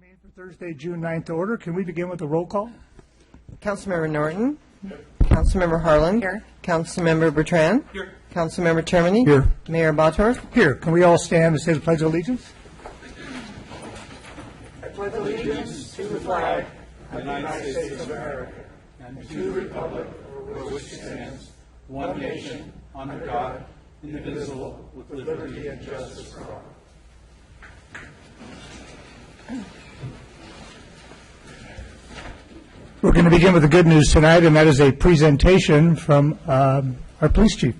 Meeting for Thursday, June 9th to order. Can we begin with a roll call? Councilmember Norton. Here. Councilmember Harlan. Here. Councilmember Bertrand. Here. Councilmember Termini. Here. Mayor Bottorff. Here. Can we all stand and say the Pledge of Allegiance? I pledge allegiance to the flag of the United States of America and to the republic for which it stands, one nation, under God, indivisible, with liberty and justice for all. We're going to begin with the good news tonight, and that is a presentation from our police chief.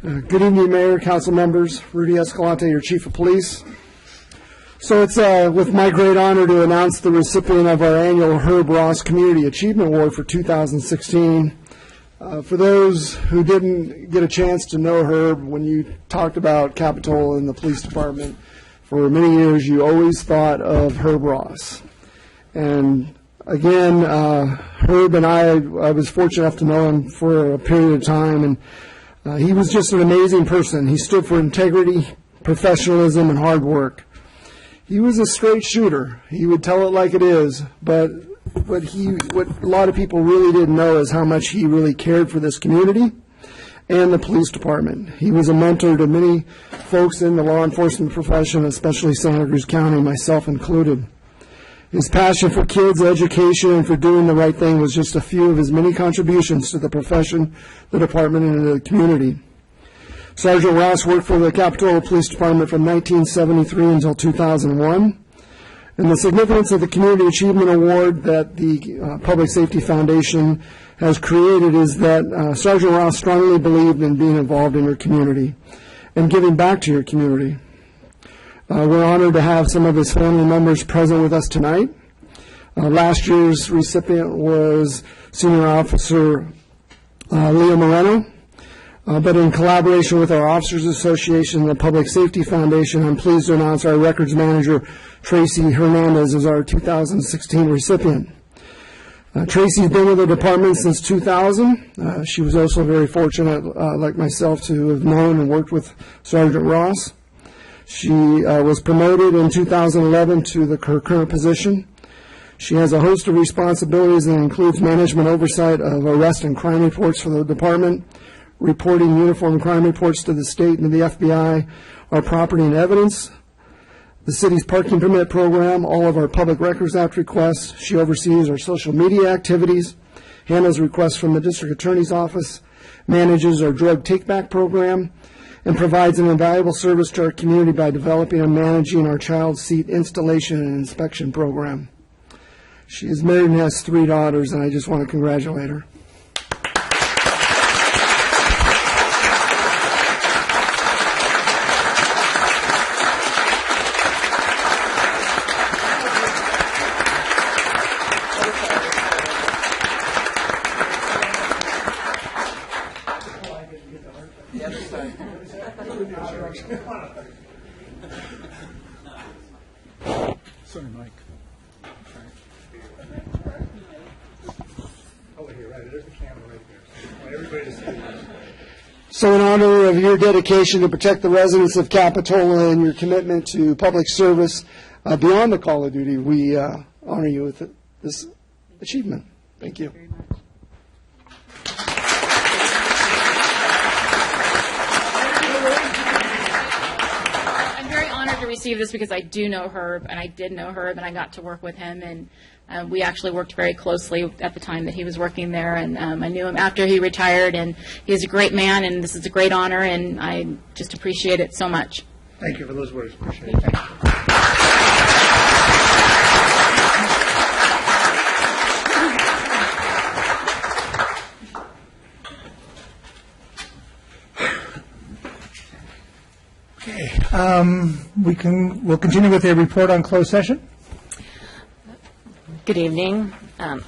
Good evening, Mayor, council members. Rudy Escalante, your chief of police. So it's with my great honor to announce the recipient of our annual Herb Ross Community Achievement Award for 2016. For those who didn't get a chance to know Herb, when you talked about Capitola and the police department, for many years you always thought of Herb Ross. And again, Herb and I was fortunate enough to know him for a period of time, and he was just an amazing person. He stood for integrity, professionalism, and hard work. He was a straight shooter. He would tell it like it is, but what a lot of people really didn't know is how much he really cared for this community and the police department. He was a mentor to many folks in the law enforcement profession, especially Santa Cruz County, myself included. His passion for kids' education and for doing the right thing was just a few of his many contributions to the profession, the department, and the community. Sergeant Ross worked for the Capitola Police Department from 1973 until 2001. And the significance of the Community Achievement Award that the Public Safety Foundation has created is that Sergeant Ross strongly believed in being involved in your community and giving back to your community. We're honored to have some of his family members present with us tonight. Last year's recipient was Senior Officer Leo Moreno. But in collaboration with our Officers Association and the Public Safety Foundation, I'm pleased to announce our records manager, Tracy Hernandez, is our 2016 recipient. Tracy's been with the department since 2000. She was also very fortunate, like myself, to have known and worked with Sergeant Ross. She was promoted in 2011 to her current position. She has a host of responsibilities that includes management oversight of arrest and crime reports for the department, reporting uniform crime reports to the state and to the FBI, our property and evidence, the city's parking permit program, all of our Public Records Act requests. She oversees our social media activities, handles requests from the district attorney's office, manages our drug take-back program, and provides an invaluable service to our community by developing and managing our child seat installation and inspection program. She is married and has 3 daughters, and I just want to congratulate her. Sorry, Mike. Oh, here, right. There's the camera right there. I want everybody to see this. So in honor of your dedication to protect the residents of Capitola and your commitment to public service beyond the call of duty, we honor you with this achievement. Thank you. To receive this because I do know Herb, and I did know Herb, and I got to work with him, and we actually worked very closely at the time that he was working there, and I knew him after he retired, and he's a great man, and this is a great honor, and I just appreciate it so much. Thank you for those words. Appreciate it. We'll continue with a report on closed session. Good evening,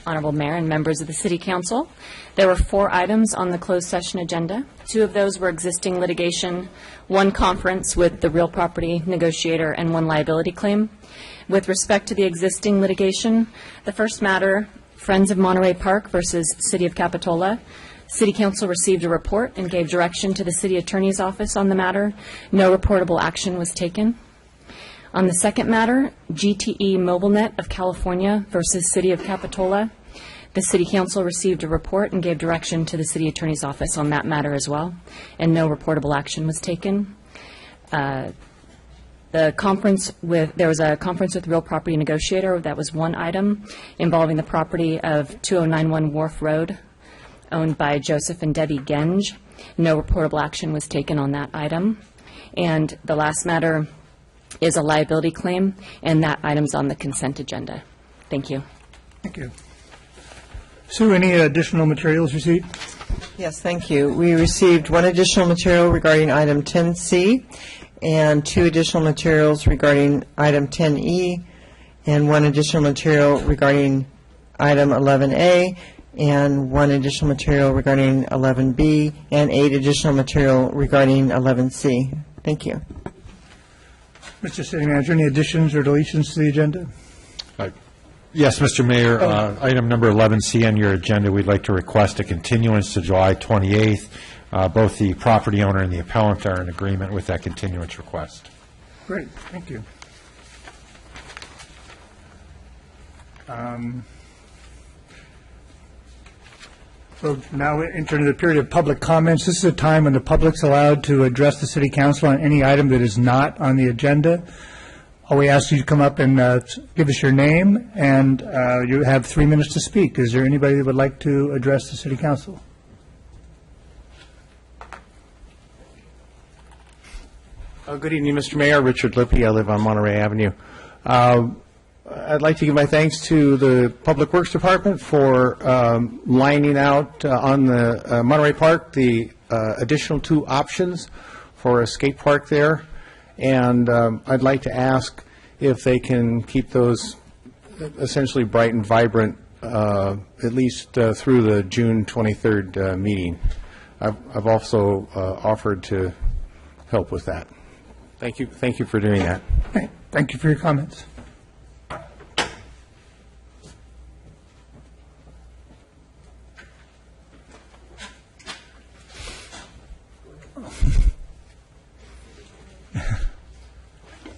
Honorable Mayor and members of the City Council. There were 4 items on the closed session agenda. 2 of those were existing litigation, 1 conference with the real property negotiator, and 1 liability claim. With respect to the existing litigation, the first matter, Friends of Monterey Park versus City of Capitola. City Council received a report and gave direction to the City Attorney's Office on the matter. No reportable action was taken. On the second matter, GTE MobileNet of California versus City of Capitola, the City Council received a report and gave direction to the City Attorney's Office on that matter as well, and no reportable action was taken. There was a conference with Real Property Negotiator. That was one item involving the property of 2091 Wharf Road, owned by Joseph and Debbie Genge. No reportable action was taken on that item. And the last matter is a liability claim, and that item's on the consent agenda. Thank you. Thank you. Sue, any additional materials received? Yes, thank you. We received one additional material regarding item 10C and two additional materials regarding item 10E and one additional material regarding item 11A and one additional material regarding 11B and 8 additional material regarding 11C. Thank you. Mr. City Manager, any additions or deletions to the agenda? Yes, Mr. Mayor. Item number 11C on your agenda, we'd like to request a continuance to July 28th. Both the property owner and the appellant are in agreement with that continuance request. Great, thank you. So now we enter into the period of public comments. This is a time when the public's allowed to address the City Council on any item that is not on the agenda. We ask you to come up and give us your name, and you have 3 minutes to speak. Is there anybody that would like to address the City Council? Good evening, Mr. Mayor. Richard Lippy. I live on Monterey Avenue. I'd like to give my thanks to the Public Works Department for lining out on the Monterey Park the additional 2 options for a skate park there. And I'd like to ask if they can keep those essentially bright and vibrant at least through the June 23rd meeting. I've also offered to help with that. Thank you. Thank you for doing that. Okay. Thank you for your comments.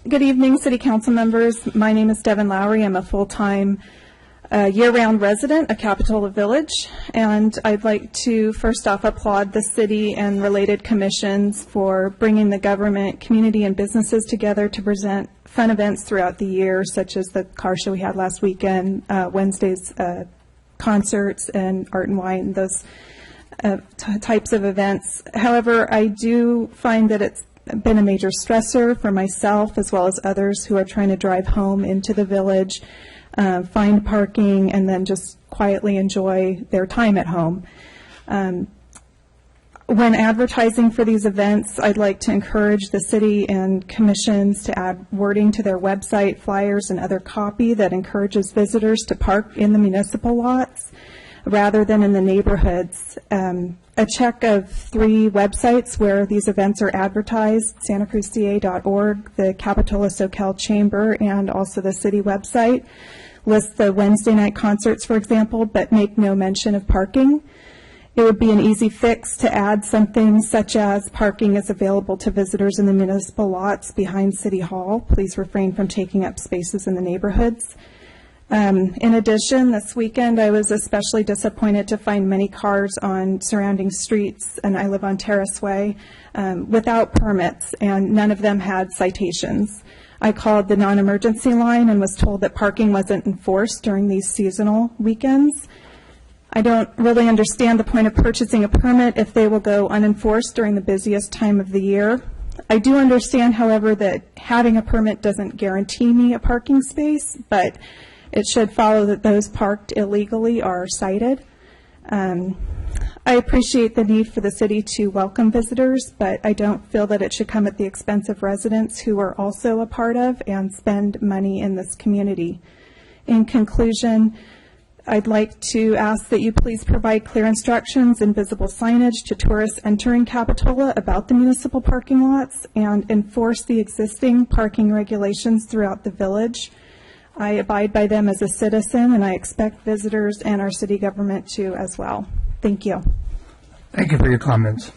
Good evening, City Council members. My name is Devin Lowry. I'm a full-time year-round resident of Capitola Village, and I'd like to first off applaud the city and related commissions for bringing the government, community, and businesses together to present fun events throughout the year, such as the car show we had last weekend, Wednesday's concerts, and Art and Wine, those types of events. However, I do find that it's been a major stressor for myself as well as others who are trying to drive home into the village, find parking, and then just quietly enjoy their time at home. When advertising for these events, I'd like to encourage the city and commissions to add wording to their website, flyers, and other copy that encourages visitors to park in the municipal lots rather than in the neighborhoods. A check of 3 websites where these events are advertised, santacruzca.org, the Capitola SoCal Chamber, and also the city website, list the Wednesday night concerts, for example, but make no mention of parking. It would be an easy fix to add something such as parking is available to visitors in the municipal lots behind City Hall. Please refrain from taking up spaces in the neighborhoods. In addition, this weekend I was especially disappointed to find many cars on surrounding streets, and I live on Terrace Way, without permits, and none of them had citations. I called the non-emergency line and was told that parking wasn't enforced during these seasonal weekends. I don't really understand the point of purchasing a permit if they will go unenforced during the busiest time of the year. I do understand, however, that having a permit doesn't guarantee me a parking space, but it should follow that those parked illegally are cited. I appreciate the need for the city to welcome visitors, but I don't feel that it should come at the expense of residents who are also a part of and spend money in this community. In conclusion, I'd like to ask that you please provide clear instructions and visible signage to tourists entering Capitola about the municipal parking lots and enforce the existing parking regulations throughout the village. I abide by them as a citizen, and I expect visitors and our city government to as well. Thank you. Thank you for your comments.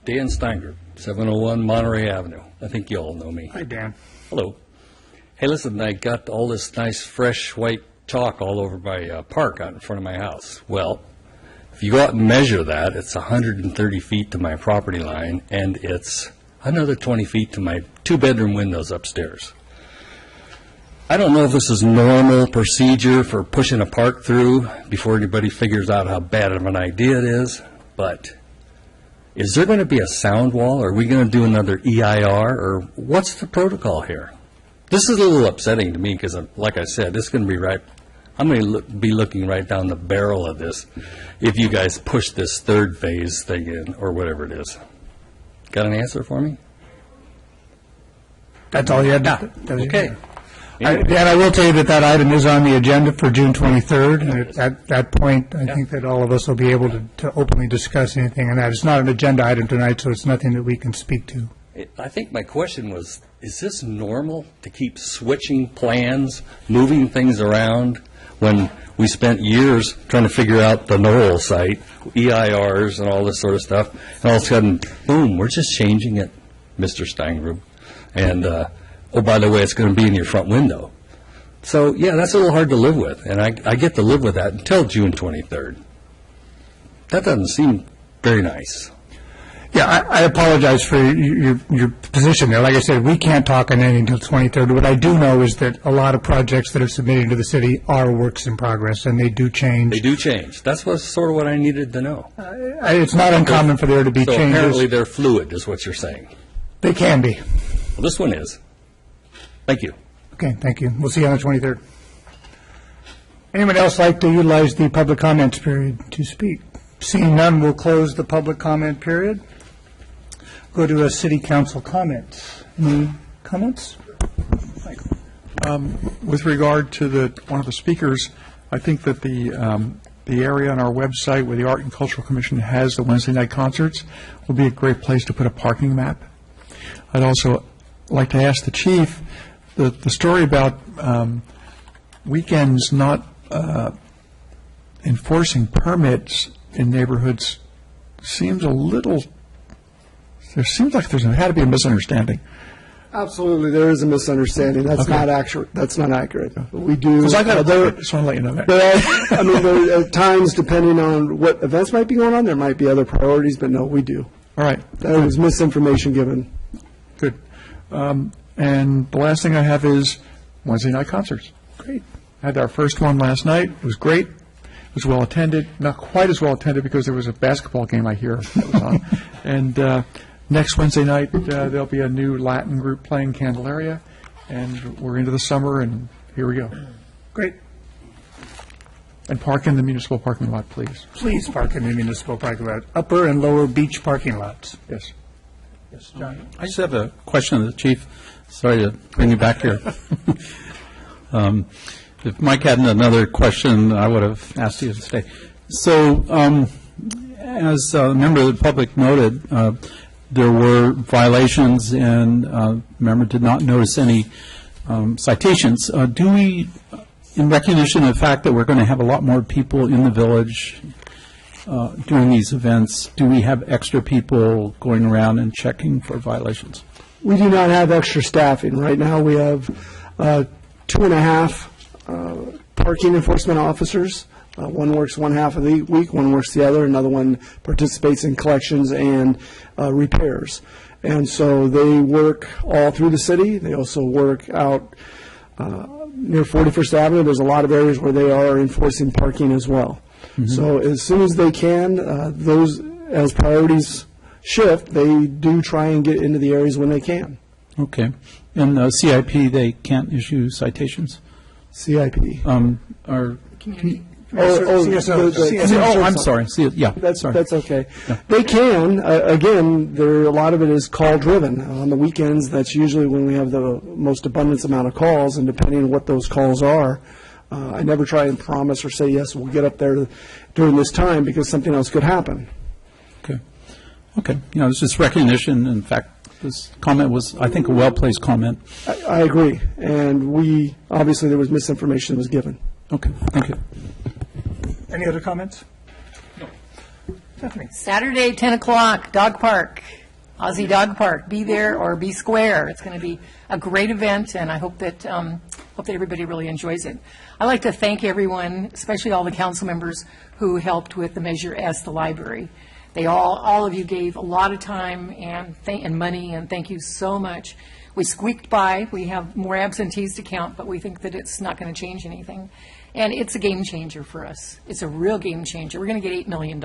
Dan Steingroup, 701 Monterey Avenue. I think you all know me. Hi, Dan. Hello. Hey, listen, I got all this nice, fresh, white chalk all over my park out in front of my house. Well, if you go out and measure that, it's 130 feet to my property line, and it's another 20 feet to my two-bedroom windows upstairs. I don't know if this is normal procedure for pushing a park through before anybody figures out how bad of an idea it is, but is there going to be a sound wall? Are we going to do another EIR, or what's the protocol here? This is a little upsetting to me because, like I said, this is going to be right. I'm going to be looking right down the barrel of this if you guys push this third phase thing in, or whatever it is. Got an answer for me? That's all you had to Okay. Dan, I will tell you that that item is on the agenda for June 23rd, and at that point, I think that all of us will be able to openly discuss anything on that. It's not an agenda item tonight, so it's nothing that we can speak to. I think my question was, is this normal to keep switching plans, moving things around, when we spent years trying to figure out the Knoll site, EIRs and all this sort of stuff, and all of a sudden, boom, we're just changing it, Mr. Steingroup. And, oh, by the way, it's going to be in your front window. So, yeah, that's a little hard to live with, and I get to live with that until June 23rd. That doesn't seem very nice. Yeah, I apologize for your position there. Like I said, we can't talk on anything until 23rd. What I do know is that a lot of projects that are submitted to the city are works in progress, and they do change. They do change. That's sort of what I needed to know. It's not uncommon for there to be So changes. apparently they're fluid, is what you're saying. They can be. Well, this one is. Thank you. Okay, thank you. We'll see you on the 23rd. Anyone else like to utilize the public comments period to speak? Seeing none, we'll close the public comment period. Go to a city council comment. Any comments? With regard to one of the speakers, I think that the area on our website where the Art and Cultural Commission has the Wednesday night concerts will be a great place to put a parking map. I'd also like to ask the chief, the story about weekends not enforcing permits in neighborhoods seems a little, there seems like there's had to be a misunderstanding. Absolutely, there is a misunderstanding. That's Okay. not accurate. That's not accurate. We do. Because I just want to let you know that. I mean, there are times, depending on what events might be going on, there might be other priorities, but no, we do. All right. There was misinformation given. Good. And the last thing I have is Wednesday night concerts. Great. Had our first one last night. It was great. It was well attended. Not quite as well attended because there was a basketball game I hear that was on. And next Wednesday night there'll be a new Latin group playing Candelaria, and we're into the summer, and here we go. Great. And park in the municipal parking lot, please. Please park in the municipal parking lot, upper and lower beach parking lots. Yes. Yes, John. I just have a question of the chief. Sorry to bring you back here. If Mike hadn't another question, I would have asked you to stay. So, as a member of the public noted, there were violations, and member did not notice any citations. Do we, in recognition of the fact that we're going to have a lot more people in the village during these events, do we have extra people going around and checking for violations? We do not have extra staffing. Right now, we have 2.5 parking enforcement officers. One works one half of the week, one works the other, another one participates in collections and repairs. And so they work all through the city. They also work out near 41st Avenue. There's a lot of areas where they are enforcing parking as well. Mm-hmm. So as soon as they can, those, as priorities shift, they do try and get into the areas when they can. Okay. And CIP, they can't issue citations? CIP. Or CSO. I'm sorry. Yeah, That's okay. Yeah. They can. Again, a lot of it is call-driven. On the weekends, that's usually when we have the most abundance amount of calls, and depending on what those calls are, I never try and promise or say, yes, we'll get up there during this time, because something else could happen. Okay. Okay. You know, it's just recognition. In fact, this comment was, I think, a well-placed comment. I agree. And obviously, there was misinformation that was given. Okay. Thank you. Any other comments? No. Saturday, 10 o'clock, Dog Park, Aussie Dog Park. Be there or be square. It's going to be a great event, and I hope that everybody really enjoys it. I'd like to thank everyone, especially all the council members who helped with the Measure S, the library. All of you gave a lot of time and money, and thank you so much. We squeaked by. We have more absentees to count, but we think that it's not going to change anything. And it's a game changer for us. It's a real game changer. We're going to get $8 million.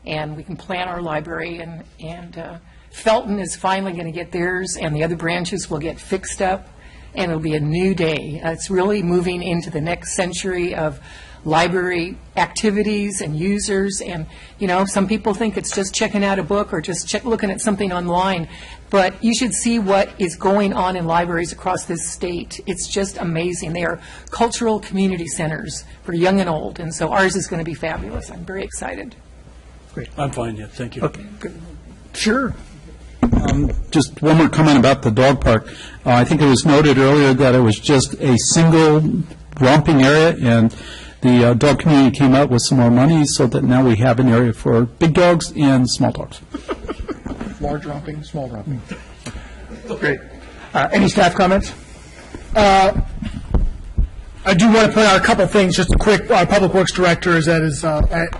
And we can plan our library, and Felton is finally going to get theirs, and the other branches will get fixed up, and it'll be a new day. It's really moving into the next century of library activities and users, and some people think it's just checking out a book or just looking at something online, but you should see what is going on in libraries across this state. It's just amazing. They are cultural community centers for young and old, and so ours is going to be fabulous. I'm very excited. Great. I'm fine, yeah, thank you. Okay, good. Sure. Just one more comment about the dog park. I think it was noted earlier that it was just a single romping area, and the dog community came up with some more money so that now we have an area for big dogs and small dogs. Large romping, small romping. Great. Any staff comments? I do want to point out a couple things. Just a quick, our Public Works Director is at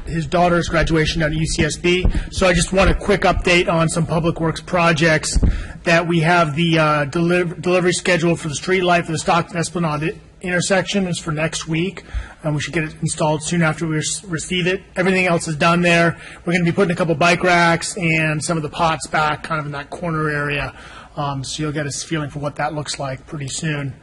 his daughter's graduation at UCSB. So I just want a quick update on some Public Works projects that we have. The delivery schedule for the street light for the Stockton Esplanade intersection is for next week, and we should get it installed soon after we receive it. Everything else is done there. We're going to be putting a couple bike racks and some of the pots back kind of in that corner area, so you'll get a feeling for what that looks like pretty soon.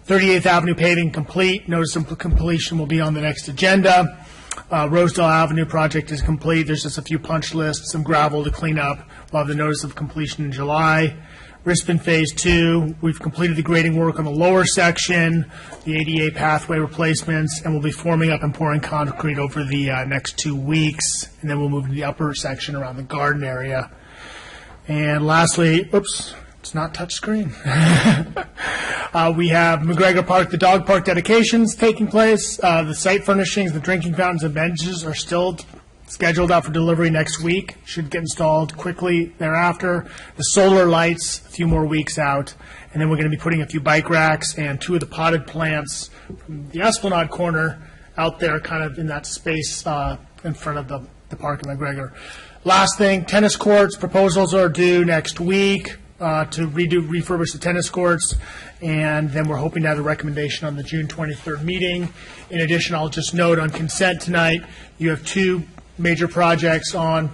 38th Avenue paving complete. Notice of completion will be on the next agenda. Rosedale Avenue project is complete. There's just a few punch lists, some gravel to clean up. We'll have the notice of completion in July. Rispin Phase 2, we've completed the grading work on the lower section, the ADA pathway replacements, and we'll be forming up and pouring concrete over the next 2 weeks. And then we'll move to the upper section around the garden area. And lastly, oops, it's not touch screen. We have McGregor Park, the dog park dedications taking place. The site furnishings, the drinking fountains and benches are still scheduled out for delivery next week. Should get installed quickly thereafter. The solar lights, a few more weeks out. And then we're going to be putting a few bike racks and 2 of the potted plants from the Esplanade corner out there kind of in that space in front of the park in McGregor. Last thing, tennis courts. Proposals are due next week to refurbish the tennis courts, and then we're hoping to have a recommendation on the June 23rd meeting. In addition, I'll just note on consent tonight, you have 2 major projects on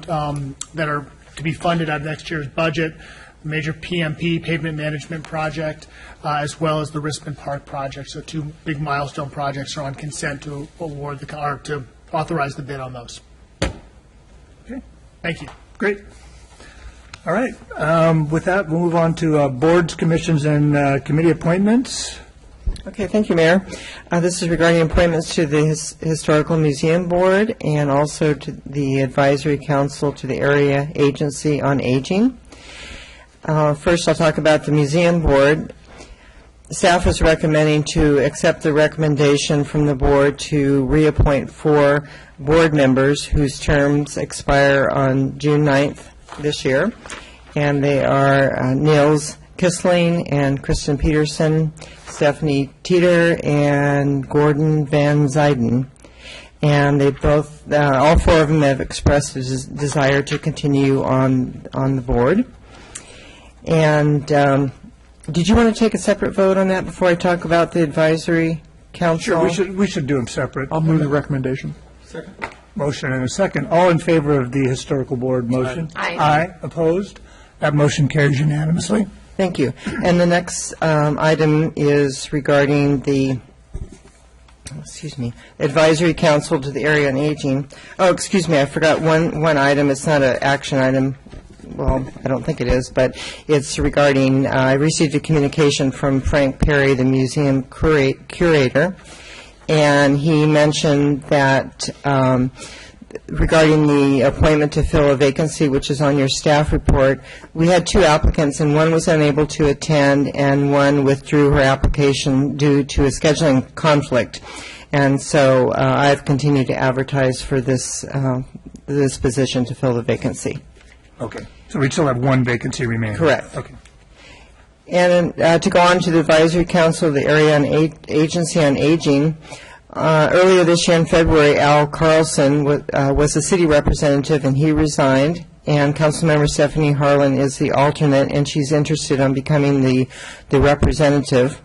that are to be funded out of next year's budget, the major PMP, pavement management project, as well as the Rispin Park project. So 2 big milestone projects are on consent to award to authorize the bid on those. Okay, thank you. Great. All right. With that, we'll move on to boards, commissions, and committee appointments. Okay, thank you, Mayor. This is regarding appointments to the Historical Museum Board and also to the Advisory Council to the Area Agency on Aging. First, I'll talk about the Museum Board. Staff is recommending to accept the recommendation from the board to reappoint 4 board members whose terms expire on June 9th this year, and they are Niels Kissling and Kristen Peterson, Stephanie Teeter, and Gordon Van Zuyden. And they both, all 4 of them have expressed a desire to continue on the board. And did you want to take a separate vote on that before I talk about the advisory council? Sure, we should do them separate. I'll move the recommendation. Second. Motion and a second. All in favor of the historical board motion? Aye. Aye. Opposed? That motion carries unanimously. Thank you. And the next item is regarding the, Advisory Council to the Area on Aging. Oh, excuse me, I forgot one item. It's not an action item. Well, I don't think it is, but it's regarding, I received a communication from Frank Perry, the museum curator, and he mentioned that regarding the appointment to fill a vacancy, which is on your staff report, we had 2 applicants, and one was unable to attend, and one withdrew her application due to a scheduling conflict. And so I've continued to advertise for this this position to fill the vacancy. Okay, so we still have one vacancy remaining? Correct. Okay. And to go on to the Advisory Council of the Area Agency on Aging, earlier this year in February, Al Carlson was the city representative, and he resigned. And Councilmember Stephanie Harlan is the alternate, and she's interested in becoming the representative.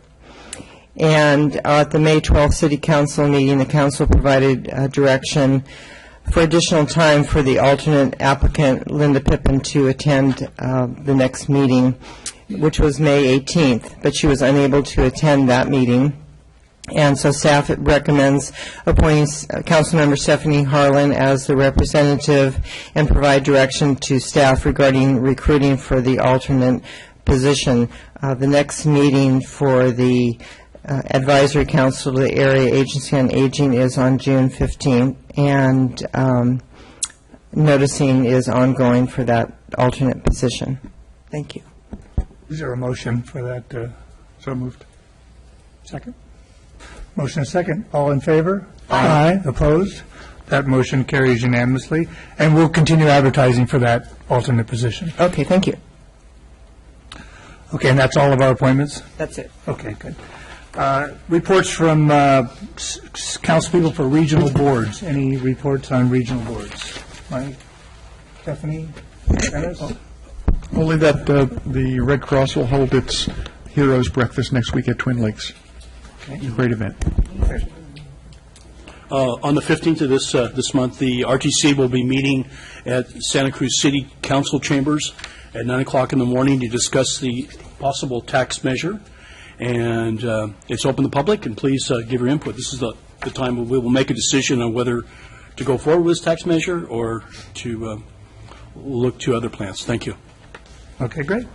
And at the May 12th City Council meeting, the council provided direction for additional time for the alternate applicant, Linda Pippin, to attend the next meeting, which was May 18th, but she was unable to attend that meeting. And so staff recommends appointing Councilmember Stephanie Harlan as the representative and provide direction to staff regarding recruiting for the alternate position. The next meeting for the Advisory Council of the Area Agency on Aging is on June 15th, and noticing is ongoing for that alternate position. Thank you. Is there a motion for that? So moved. Second? Motion and second. All in favor? Aye. Opposed? That motion carries unanimously. And we'll continue advertising for that alternate position. Okay, thank you. Okay, and that's all of our appointments? That's it. Okay, good. Reports from council people for regional boards. Any reports on regional boards? Mike? Stephanie? Dennis? Only that the Red Cross will hold its Heroes Breakfast next week at Twin Lakes. It's a great event. On the 15th of this month, the RTC will be meeting at Santa Cruz City Council chambers at 9 o'clock in the morning to discuss the possible tax measure. And it's open to the public, and please give your input. This is the time when we will make a decision on whether to go forward with this tax measure or to look to other plans. Thank you. Okay, great.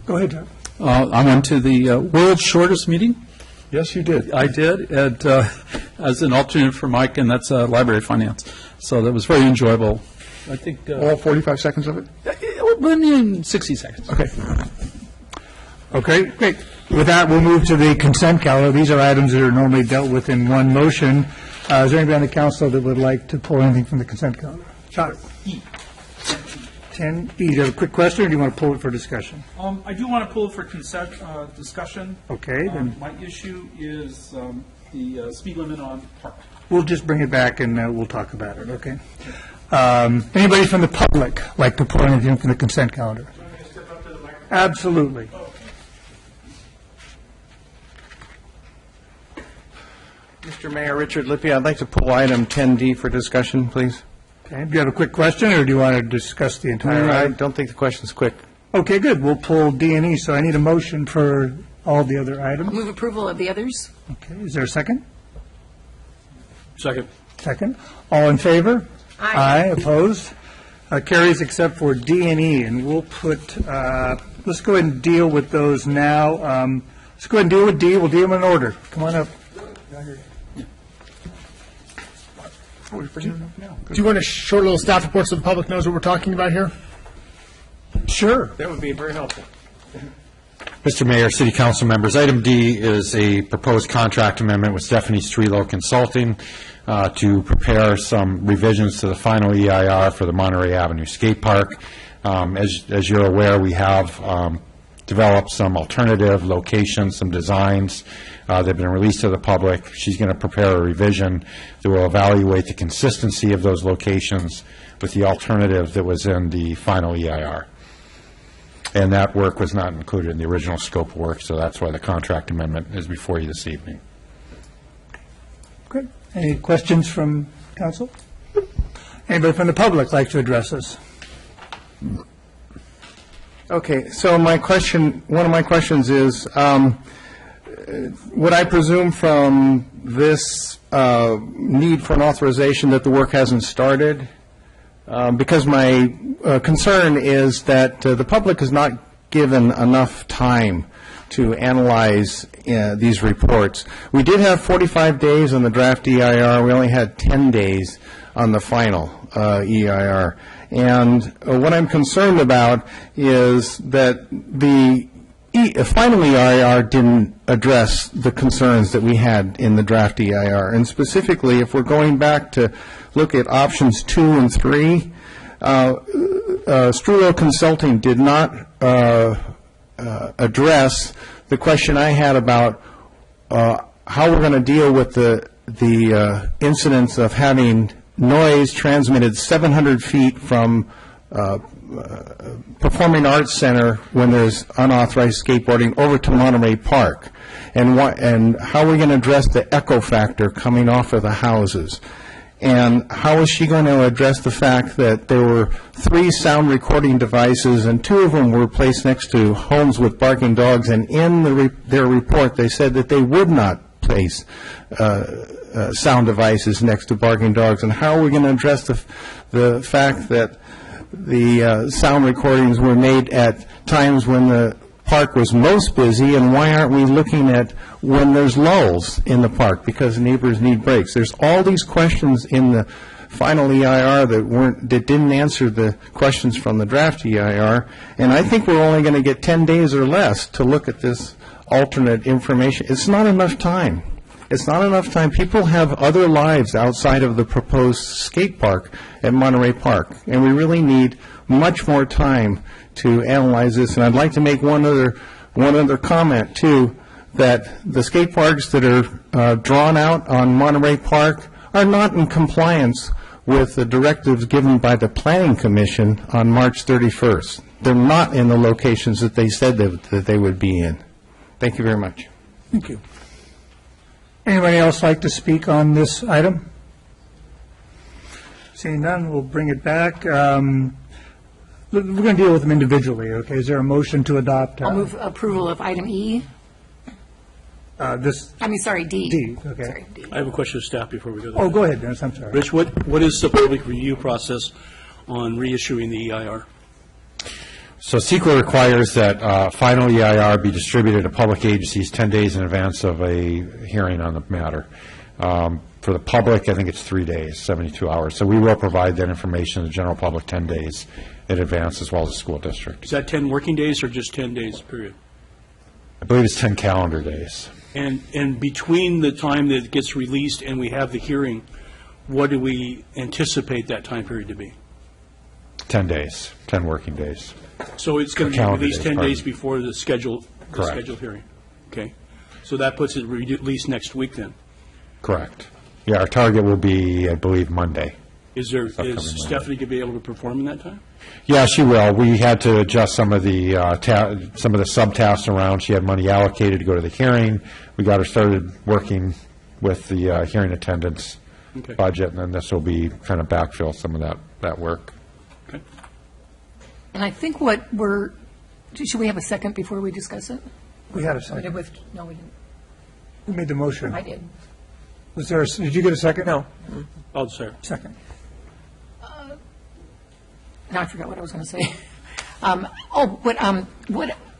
Go ahead, Doug. I went to the World's Shortest meeting. Yes, you did. I did, and as an alternate for Mike, and that's library finance. So that was very enjoyable. I think All 45 seconds of it? in 60 seconds. Okay. Okay, great. With that, we'll move to the consent calendar. These are items that are normally dealt with in one motion. Is there anybody on the council that would like to pull anything from the consent calendar? Sean? 10E. Do you have a quick question, or do you want to pull it for discussion? I do want to pull for consent discussion. Okay, then My issue is the speed limit on Park. we'll just bring it back and we'll talk about it, okay? Anybody from the public like to pull anything from the consent calendar? Absolutely. Mr. Mayor, Richard Lippy, I'd like to pull item 10D for discussion, please. Okay, do you have a quick question, or do you want to discuss the entire I item? don't think the question's quick. Okay, good. We'll pull D and E, so I need a motion for all the other items. Move approval of the others? Okay, is there a second? Second. Second. All in favor? Aye. Opposed? Carries except for D and E, and we'll put, let's go ahead and deal with those now. Let's go ahead and deal with D. We'll deal them in order. Come on up. Do you want a short little staff report so the public knows what we're talking about here? Sure. That would be very helpful. Mr. Mayor, City Council members, item D is a proposed contract amendment with Stephanie Strelo Consulting to prepare some revisions to the final EIR for the Monterey Avenue Skate Park. As you're aware, we have developed some alternative locations, some designs that have been released to the public. She's going to prepare a revision that will evaluate the consistency of those locations with the alternative that was in the final EIR. And that work was not included in the original scope of work, so that's why the contract amendment is before you this evening. Great. Any questions from council? Anybody from the public like to address us? Okay, so my question, one of my questions is, would I presume from this need for an authorization that the work hasn't started? Because my concern is that the public is not given enough time to analyze these reports. We did have 45 days on the draft EIR. We only had 10 days on the final EIR. And what I'm concerned about is that the final EIR didn't address the concerns that we had in the draft EIR. And specifically, if we're going back to look at options 2 and 3. Strulo Consulting did not address the question I had about how we're going to deal with the incidence of having noise transmitted 700 feet from Performing Arts Center when there's unauthorized skateboarding over to Monterey Park, and how we're going to address the echo factor coming off of the houses. And how is she going to address the fact that there were 3 sound recording devices and 2 of them were placed next to homes with barking dogs, and in their report they said that they would not place sound devices next to barking dogs? And how are we going to address the fact that the sound recordings were made at times when the park was most busy, and why aren't we looking at when there's lulls in the park because neighbors need breaks? There's all these questions in the final EIR that didn't answer the questions from the draft EIR, and I think we're only going to get 10 days or less to look at this alternate information. It's not enough time. It's not enough time. People have other lives outside of the proposed skate park at Monterey Park, and we really need much more time to analyze this. And I'd like to make one other comment, too, that the skate parks that are drawn out on Monterey Park are not in compliance with the directives given by the Planning Commission on March 31st. They're not in the locations that they said that they would be in. Thank you very much. Thank you. Anybody else like to speak on this item? Seeing none, we'll bring it back. We're going to deal with them individually, okay? Is there a motion to adopt? I'll move approval of item E. D. D. Okay. Sorry, D. I have a question of staff before we go there. Oh, go ahead, Dennis, I'm sorry. Rich, what is the public review process on reissuing the EIR? So CEQA requires that final EIR be distributed to public agencies 10 days in advance of a hearing on the matter. For the public, I think it's 3 days, 72 hours. So we will provide that information to the general public 10 days in advance, as well as the school district. Is that 10 working days or just 10 days, period? I believe it's 10 calendar days. And between the time that it gets released and we have the hearing, what do we anticipate that time period to be? 10 days, 10 working days. So it's going to be released 10 days before the scheduled hearing? Okay. So that puts it released next week then? Correct. Yeah, our target will be, I believe, Monday. Is Stephanie going to be able to perform in that time? Yeah, she will. We had to adjust some of the subtasks around. She had money allocated to go to the hearing. We got her started working with the hearing attendance budget, and then this will be kind of backfill some of that work. Okay. And I think should we have a second before we discuss it? We had a second. No, we didn't. Who made the motion? I did. Did you get a second? No. I'll say. Second. Now I forgot what I was going to say.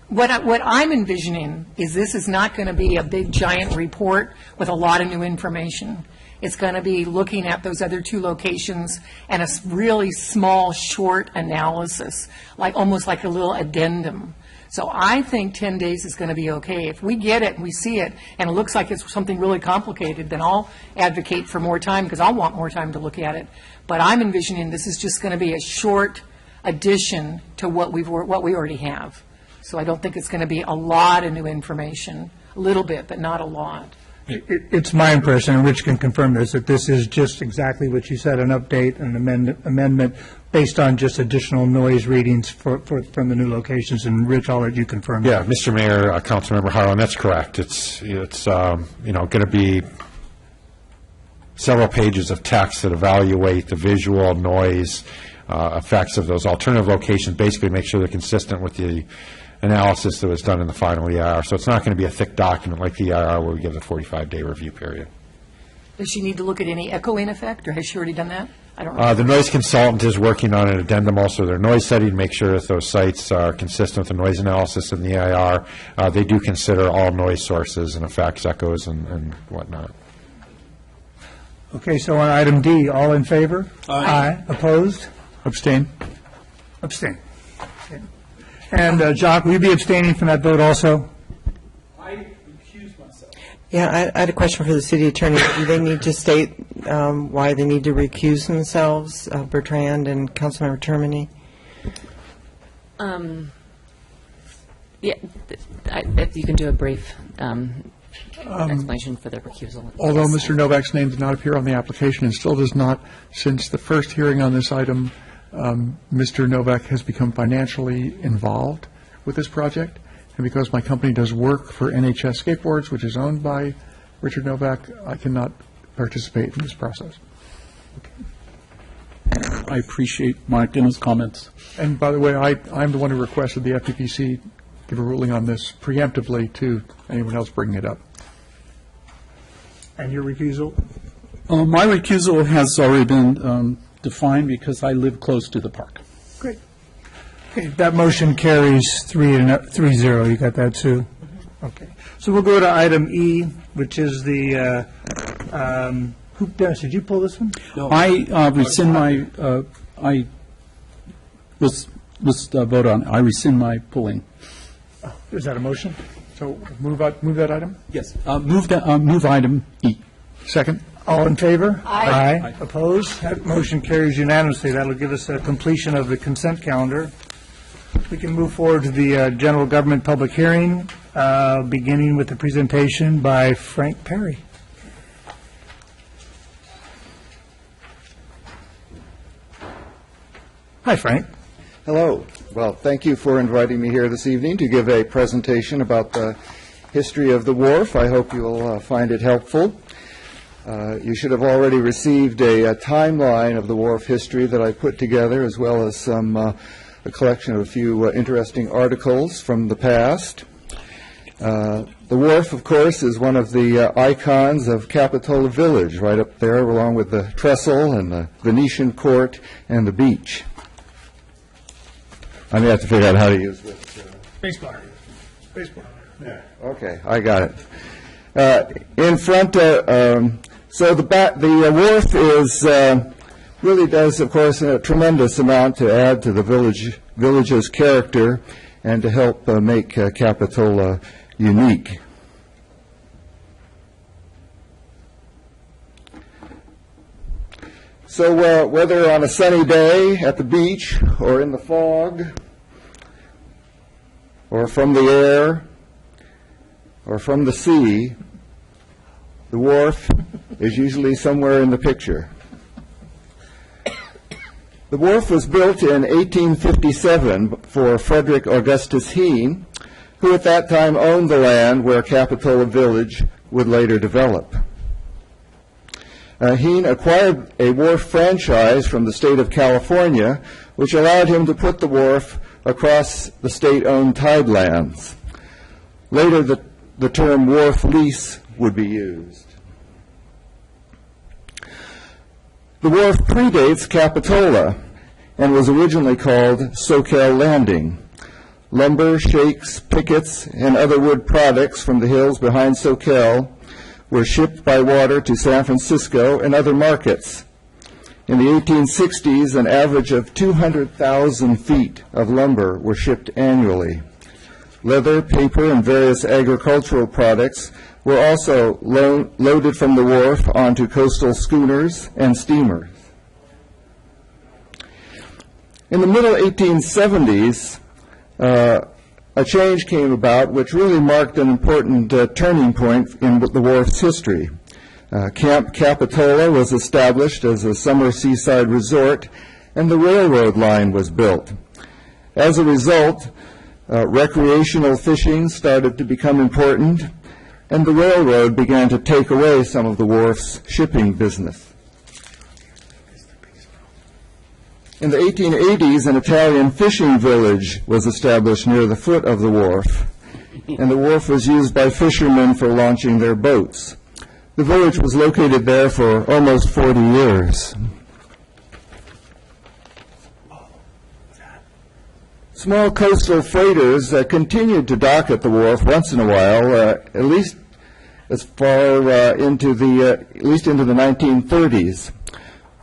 What I'm envisioning is this is not going to be a big, giant report with a lot of new information. It's going to be looking at those other 2 locations and a really small, short analysis, almost like a little addendum. So I think 10 days is going to be okay. If we get it and we see it and it looks like it's something really complicated, then I'll advocate for more time because I'll want more time to look at it. But I'm envisioning this is just going to be a short addition to what we already have. So I don't think it's going to be a lot of new information, a little bit, but not a lot. It's my impression, and Rich can confirm this, that this is just exactly what you said, an update, an amendment based on just additional noise readings from the new locations. And Rich, I'll let you confirm that. Yeah, Mr. Mayor, Councilmember Harlan, that's correct. It's going to be several pages of text that evaluate the visual noise effects of those alternative locations, basically make sure they're consistent with the analysis that was done in the final EIR. So it's not going to be a thick document like the EIR where we give the 45-day review period. Does she need to look at any echoing effect, or has she already done that? I don't know. The noise consultant is working on an addendum, also their noise study, to make sure that those sites are consistent with the noise analysis in the EIR. They do consider all noise sources and effects, echoes, and whatnot. Okay, so on item D, all in favor? Aye. Opposed? Abstain. Abstain. Okay. And Jacques, will you be abstaining from that vote also? I recuse myself. Yeah, I had a question for the city attorney. Do they need to state why they need to recuse themselves, Bertrand and Councilmember Termini? Yeah, if you can do a brief explanation for the recusal. Although Mr. Novak's name did not appear on the application and still does not, since the first hearing on this item, Mr. Novak has become financially involved with this project. And because my company does work for NHS Skateboards, which is owned by Richard Novak, I cannot participate in this process. I appreciate Mark and his comments. And by the way, I'm the one who requested the FPPC give a ruling on this preemptively to anyone else bringing it up. And your recusal? My recusal has already been defined because I live close to the park. Great. Okay, that motion carries 3-0. You got that, Sue? Okay. So we'll go to item E, which is the, Dennis, did you pull this one? No. I rescind my, let's vote on it. I rescind my pulling. Is that a motion? So move that item? Yes. Move item E. Second? All in favor? Aye. Opposed? That motion carries unanimously. That'll give us a completion of the consent calendar. We can move forward to the general government public hearing, beginning with the presentation by Frank Perry. Hi, Frank. Hello. Well, thank you for inviting me here this evening to give a presentation about the history of the wharf. I hope you will find it helpful. You should have already received a timeline of the wharf history that I put together, as well as a collection of a few interesting articles from the past. The wharf, of course, is one of the icons of Capitola Village, right up there, along with the trestle and the Venetian court and the beach. I may have to figure out how to use this. Spacebar. Spacebar. Yeah. Okay, I got it. In front, so the wharf is really does, of course, a tremendous amount to add to the village's character and to help make Capitola unique. So whether on a sunny day at the beach or in the fog or from the air or from the sea, the wharf is usually somewhere in the picture. The wharf was built in 1857 for Frederick Augustus Heen, who at that time owned the land where Capitola Village would later develop. Heen acquired a wharf franchise from the state of California, which allowed him to put the wharf across the state-owned tidelands. Later, the term wharf lease would be used. The wharf predates Capitola and was originally called Soquel Landing. Lumber, shakes, pickets, and other wood products from the hills behind Soquel were shipped by water to San Francisco and other markets. In the 1860s, an average of 200,000 feet of lumber were shipped annually. Leather, paper, and various agricultural products were also loaded from the wharf onto coastal schooners and steamers. In the middle 1870s, a change came about which really marked an important turning point in the wharf's history. Camp Capitola was established as a summer seaside resort, and the railroad line was built. As a result, recreational fishing started to become important, and the railroad began to take away some of the wharf's shipping business. In the 1880s, an Italian fishing village was established near the foot of the wharf, and the wharf was used by fishermen for launching their boats. The village was located there for almost 40 years. Small coastal freighters continued to dock at the wharf once in a while, at least as far into the 1930s.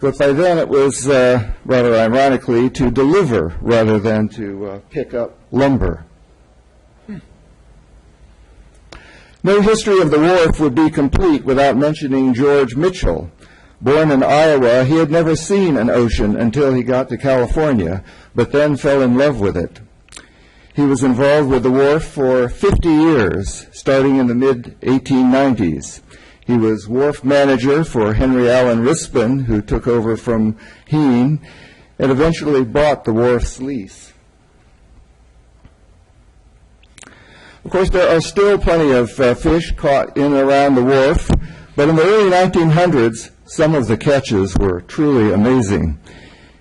But by then it was, rather ironically, to deliver rather than to pick up lumber. No history of the wharf would be complete without mentioning George Mitchell. Born in Iowa, he had never seen an ocean until he got to California, but then fell in love with it. He was involved with the wharf for 50 years, starting in the mid-1890s. He was wharf manager for Henry Allen Rispin, who took over from Heen, and eventually bought the wharf's lease. Of course, there are still plenty of fish caught in and around the wharf, but in the early 1900s, some of the catches were truly amazing.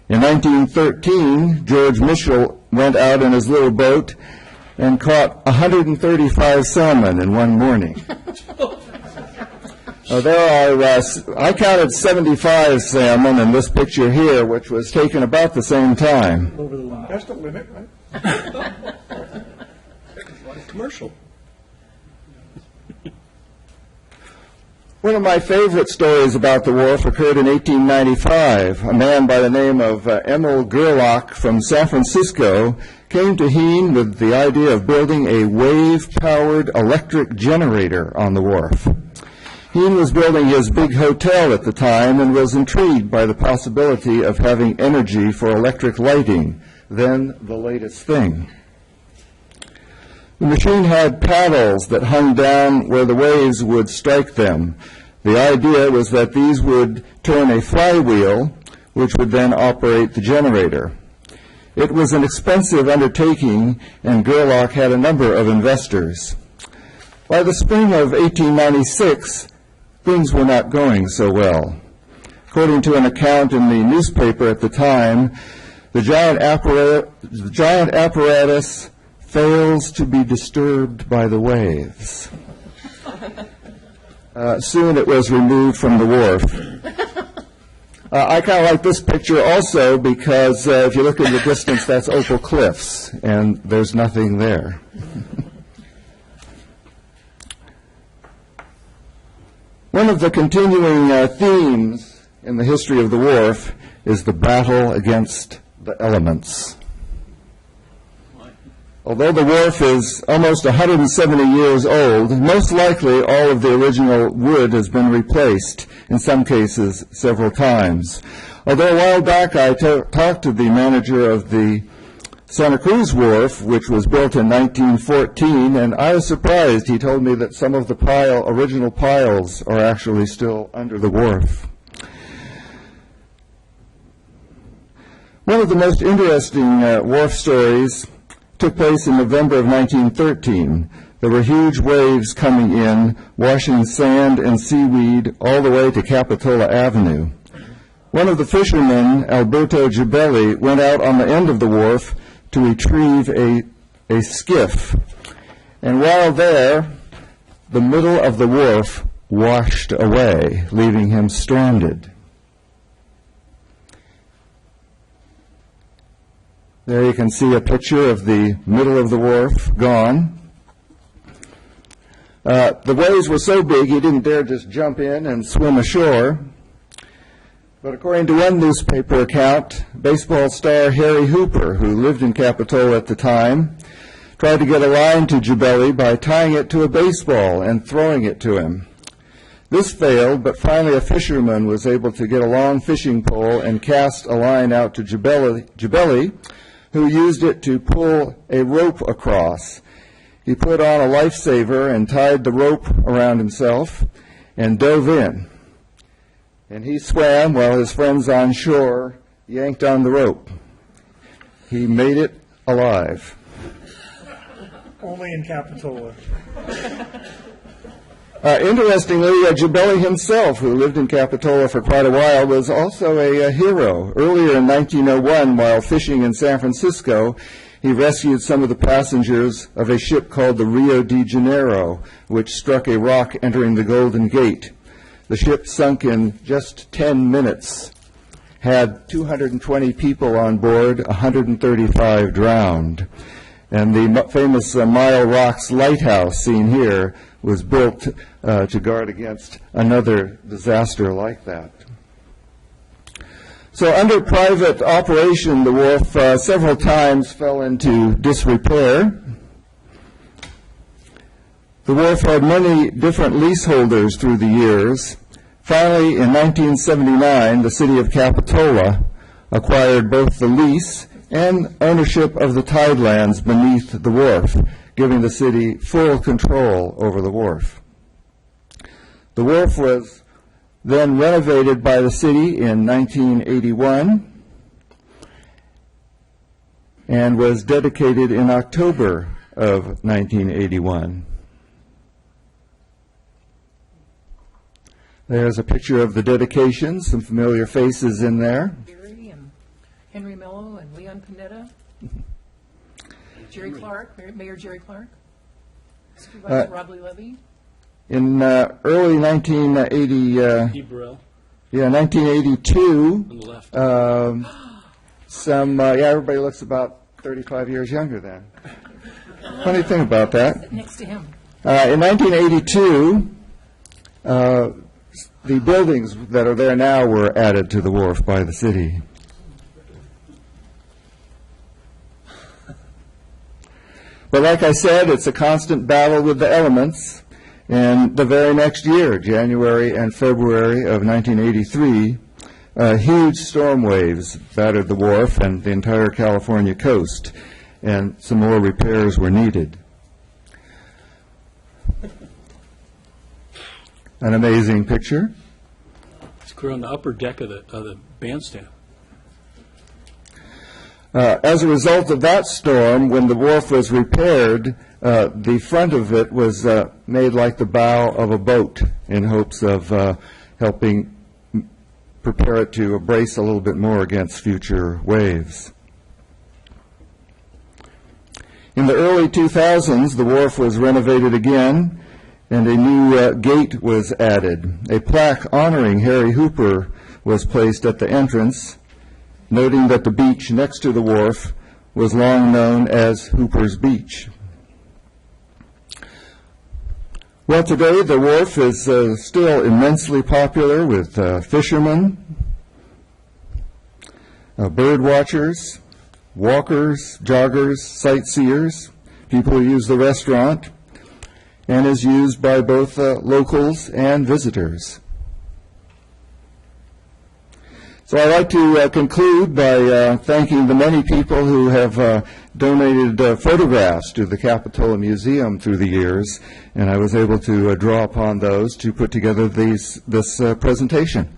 In 1913, George Mitchell went out in his little boat and caught 135 salmon in one morning. I counted 75 salmon in this picture here, which was taken about the same time. Over the line. That's the limit, right? Commercial. One of my favorite stories about the wharf occurred in 1895. A man by the name of Emil Gerlach from San Francisco came to Heen with the idea of building a wave-powered electric generator on the wharf. Heen was building his big hotel at the time and was intrigued by the possibility of having energy for electric lighting, then the latest thing. The machine had paddles that hung down where the waves would strike them. The idea was that these would turn a flywheel, which would then operate the generator. It was an expensive undertaking, and Gerlach had a number of investors. By the spring of 1896, things were not going so well. According to an account in the newspaper at the time, the giant apparatus fails to be disturbed by the waves. Soon it was removed from the wharf. I kind of like this picture also because if you look in the distance, that's Opal Cliffs, and there's nothing there. One of the continuing themes in the history of the wharf is the battle against the elements. Although the wharf is almost 170 years old, most likely all of the original wood has been replaced, in some cases several times. Although a while back I talked to the manager of the Santa Cruz Wharf, which was built in 1914, and I was surprised. He told me that some of the original piles are actually still under the wharf. One of the most interesting wharf stories took place in November of 1913. There were huge waves coming in, washing sand and seaweed all the way to Capitola Avenue. One of the fishermen, Alberto Gibelli, went out on the end of the wharf to retrieve a skiff. And while there, the middle of the wharf washed away, leaving him stranded. There you can see a picture of the middle of the wharf gone. The waves were so big he didn't dare just jump in and swim ashore. But according to one newspaper account, baseball star Harry Hooper, who lived in Capitola at the time, tried to get a line to Gibelli by tying it to a baseball and throwing it to him. This failed, but finally a fisherman was able to get a long fishing pole and cast a line out to Gibelli, who used it to pull a rope across. He put on a lifesaver and tied the rope around himself and dove in. And he swam while his friends on shore yanked on the rope. He made it alive. Only in Capitola. Interestingly, Gibelli himself, who lived in Capitola for quite a while, was also a hero. Earlier in 1901, while fishing in San Francisco, he rescued some of the passengers of a ship called the Rio de Janeiro, which struck a rock entering the Golden Gate. The ship sunk in just 10 minutes, had 220 people on board, 135 drowned. And the famous Mile Rocks lighthouse seen here was built to guard against another disaster like that. So under private operation, the wharf several times fell into disrepair. The wharf had many different leaseholders through the years. Finally, in 1979, the city of Capitola acquired both the lease and ownership of the tidelands beneath the wharf, giving the city full control over the wharf. The wharf was then renovated by the city in 1981 and was dedicated in October of 1981. There's a picture of the dedication, some familiar faces in there. Barry and Henry Mello and Leon Panetta, Jerry Clark, Mayor Jerry Clark, Supervisor Rob Lee Levy. In early 1980, 1982, On the left. Everybody looks about 35 years younger then. Funny thing about that. Next to him. In 1982, the buildings that are there now were added to the wharf by the city. But like I said, it's a constant battle with the elements. And the very next year, January and February of 1983, huge storm waves battered the wharf and the entire California coast, and some more repairs were needed. An amazing picture. It's clear on the upper deck of the bandstand. As a result of that storm, when the wharf was repaired, the front of it was made like the bow of a boat in hopes of helping prepare it to brace a little bit more against future waves. In the early 2000s, the wharf was renovated again, and a new gate was added. A plaque honoring Harry Hooper was placed at the entrance, noting that the beach next to the wharf was long known as Hooper's Beach. Well, today the wharf is still immensely popular with fishermen, bird watchers, walkers, joggers, sightseers, people who use the restaurant, and is used by both locals and visitors. So I'd like to conclude by thanking the many people who have donated photographs to the Capitola Museum through the years, and I was able to draw upon those to put together this presentation.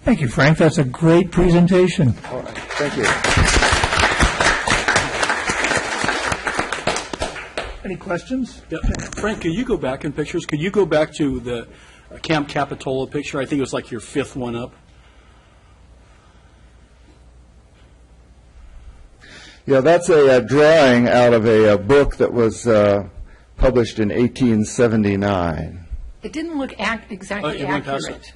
Thank you, Frank. That's a great presentation. All right. Thank you. Any questions? Yeah. Frank, could you go back in pictures? Could you go back to the Camp Capitola picture? I think it was like your fifth one up. Yeah, that's a drawing out of a book that was published in 1879. It didn't look exactly it went past accurate.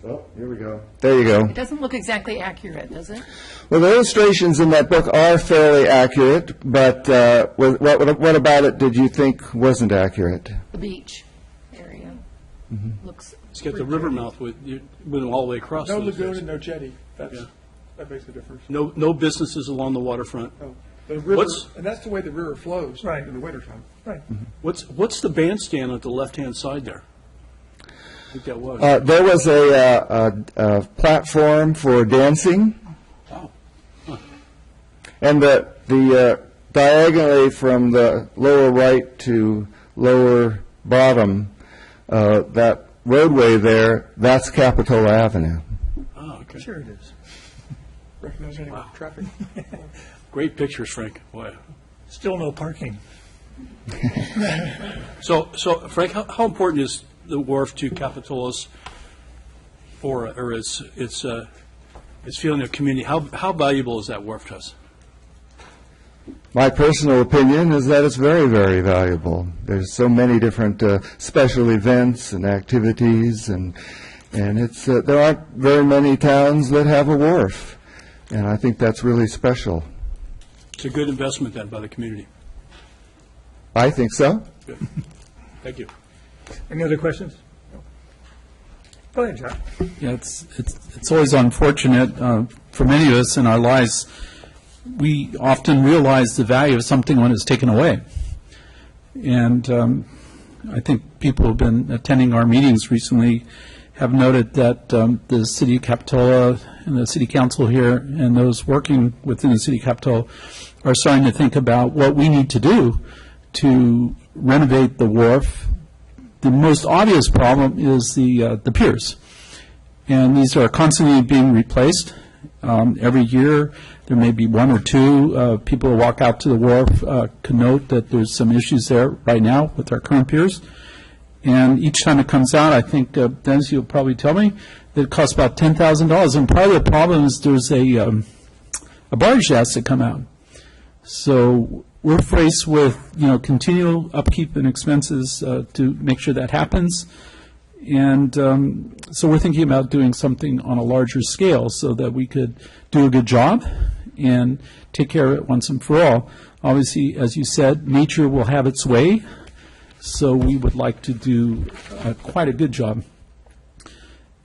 Oh, here we go. There you go. It doesn't look exactly accurate, does it? Well, the illustrations in that book are fairly accurate, but what about it did you think wasn't accurate? The beach area looks. It's got the river mouth with all the way across. No those lagoon days. and no jetty. Yeah. That makes a difference. No businesses along the waterfront. No. The river, What's- and that's the way the river flows Right. in the wintertime. Right. What's the bandstand at the left-hand side there? I think that was. There was a platform for dancing, and the diagonally from the lower right to lower bottom, that roadway there, that's Capitola Avenue. Oh, okay. Sure it is. Recognize any traffic. Great pictures, Frank. Boy. Still no parking. So Frank, how important is the wharf to Capitola's or its feeling of community? How valuable is that wharf to us? My personal opinion is that it's very, very valuable. There's so many different special events and activities, and it's there aren't very many towns that have a wharf, and I think that's really special. It's a good investment then by the community. I think so. Good. Thank you. Any other questions? Go ahead, John. Yeah, it's always unfortunate for many of us in our lives we often realize the value of something when it's taken away. And I think people who have been attending our meetings recently have noted that the City of Capitola and the City Council here and those working within the City of Capitola are starting to think about what we need to do to renovate the wharf. The most obvious problem is the piers. And these are constantly being replaced. Every year, there may be one or two people who walk out to the wharf can note that there's some issues there right now with our current piers. And each time it comes out, I think, Dennis, you'll probably tell me, that it costs about $10,000. And part of the problem is there's a barge that has to come out. So we're faced with, continual upkeep and expenses to make sure that happens. And so we're thinking about doing something on a larger scale so that we could do a good job and take care of it once and for all. Obviously, as you said, nature will have its way, so we would like to do quite a good job.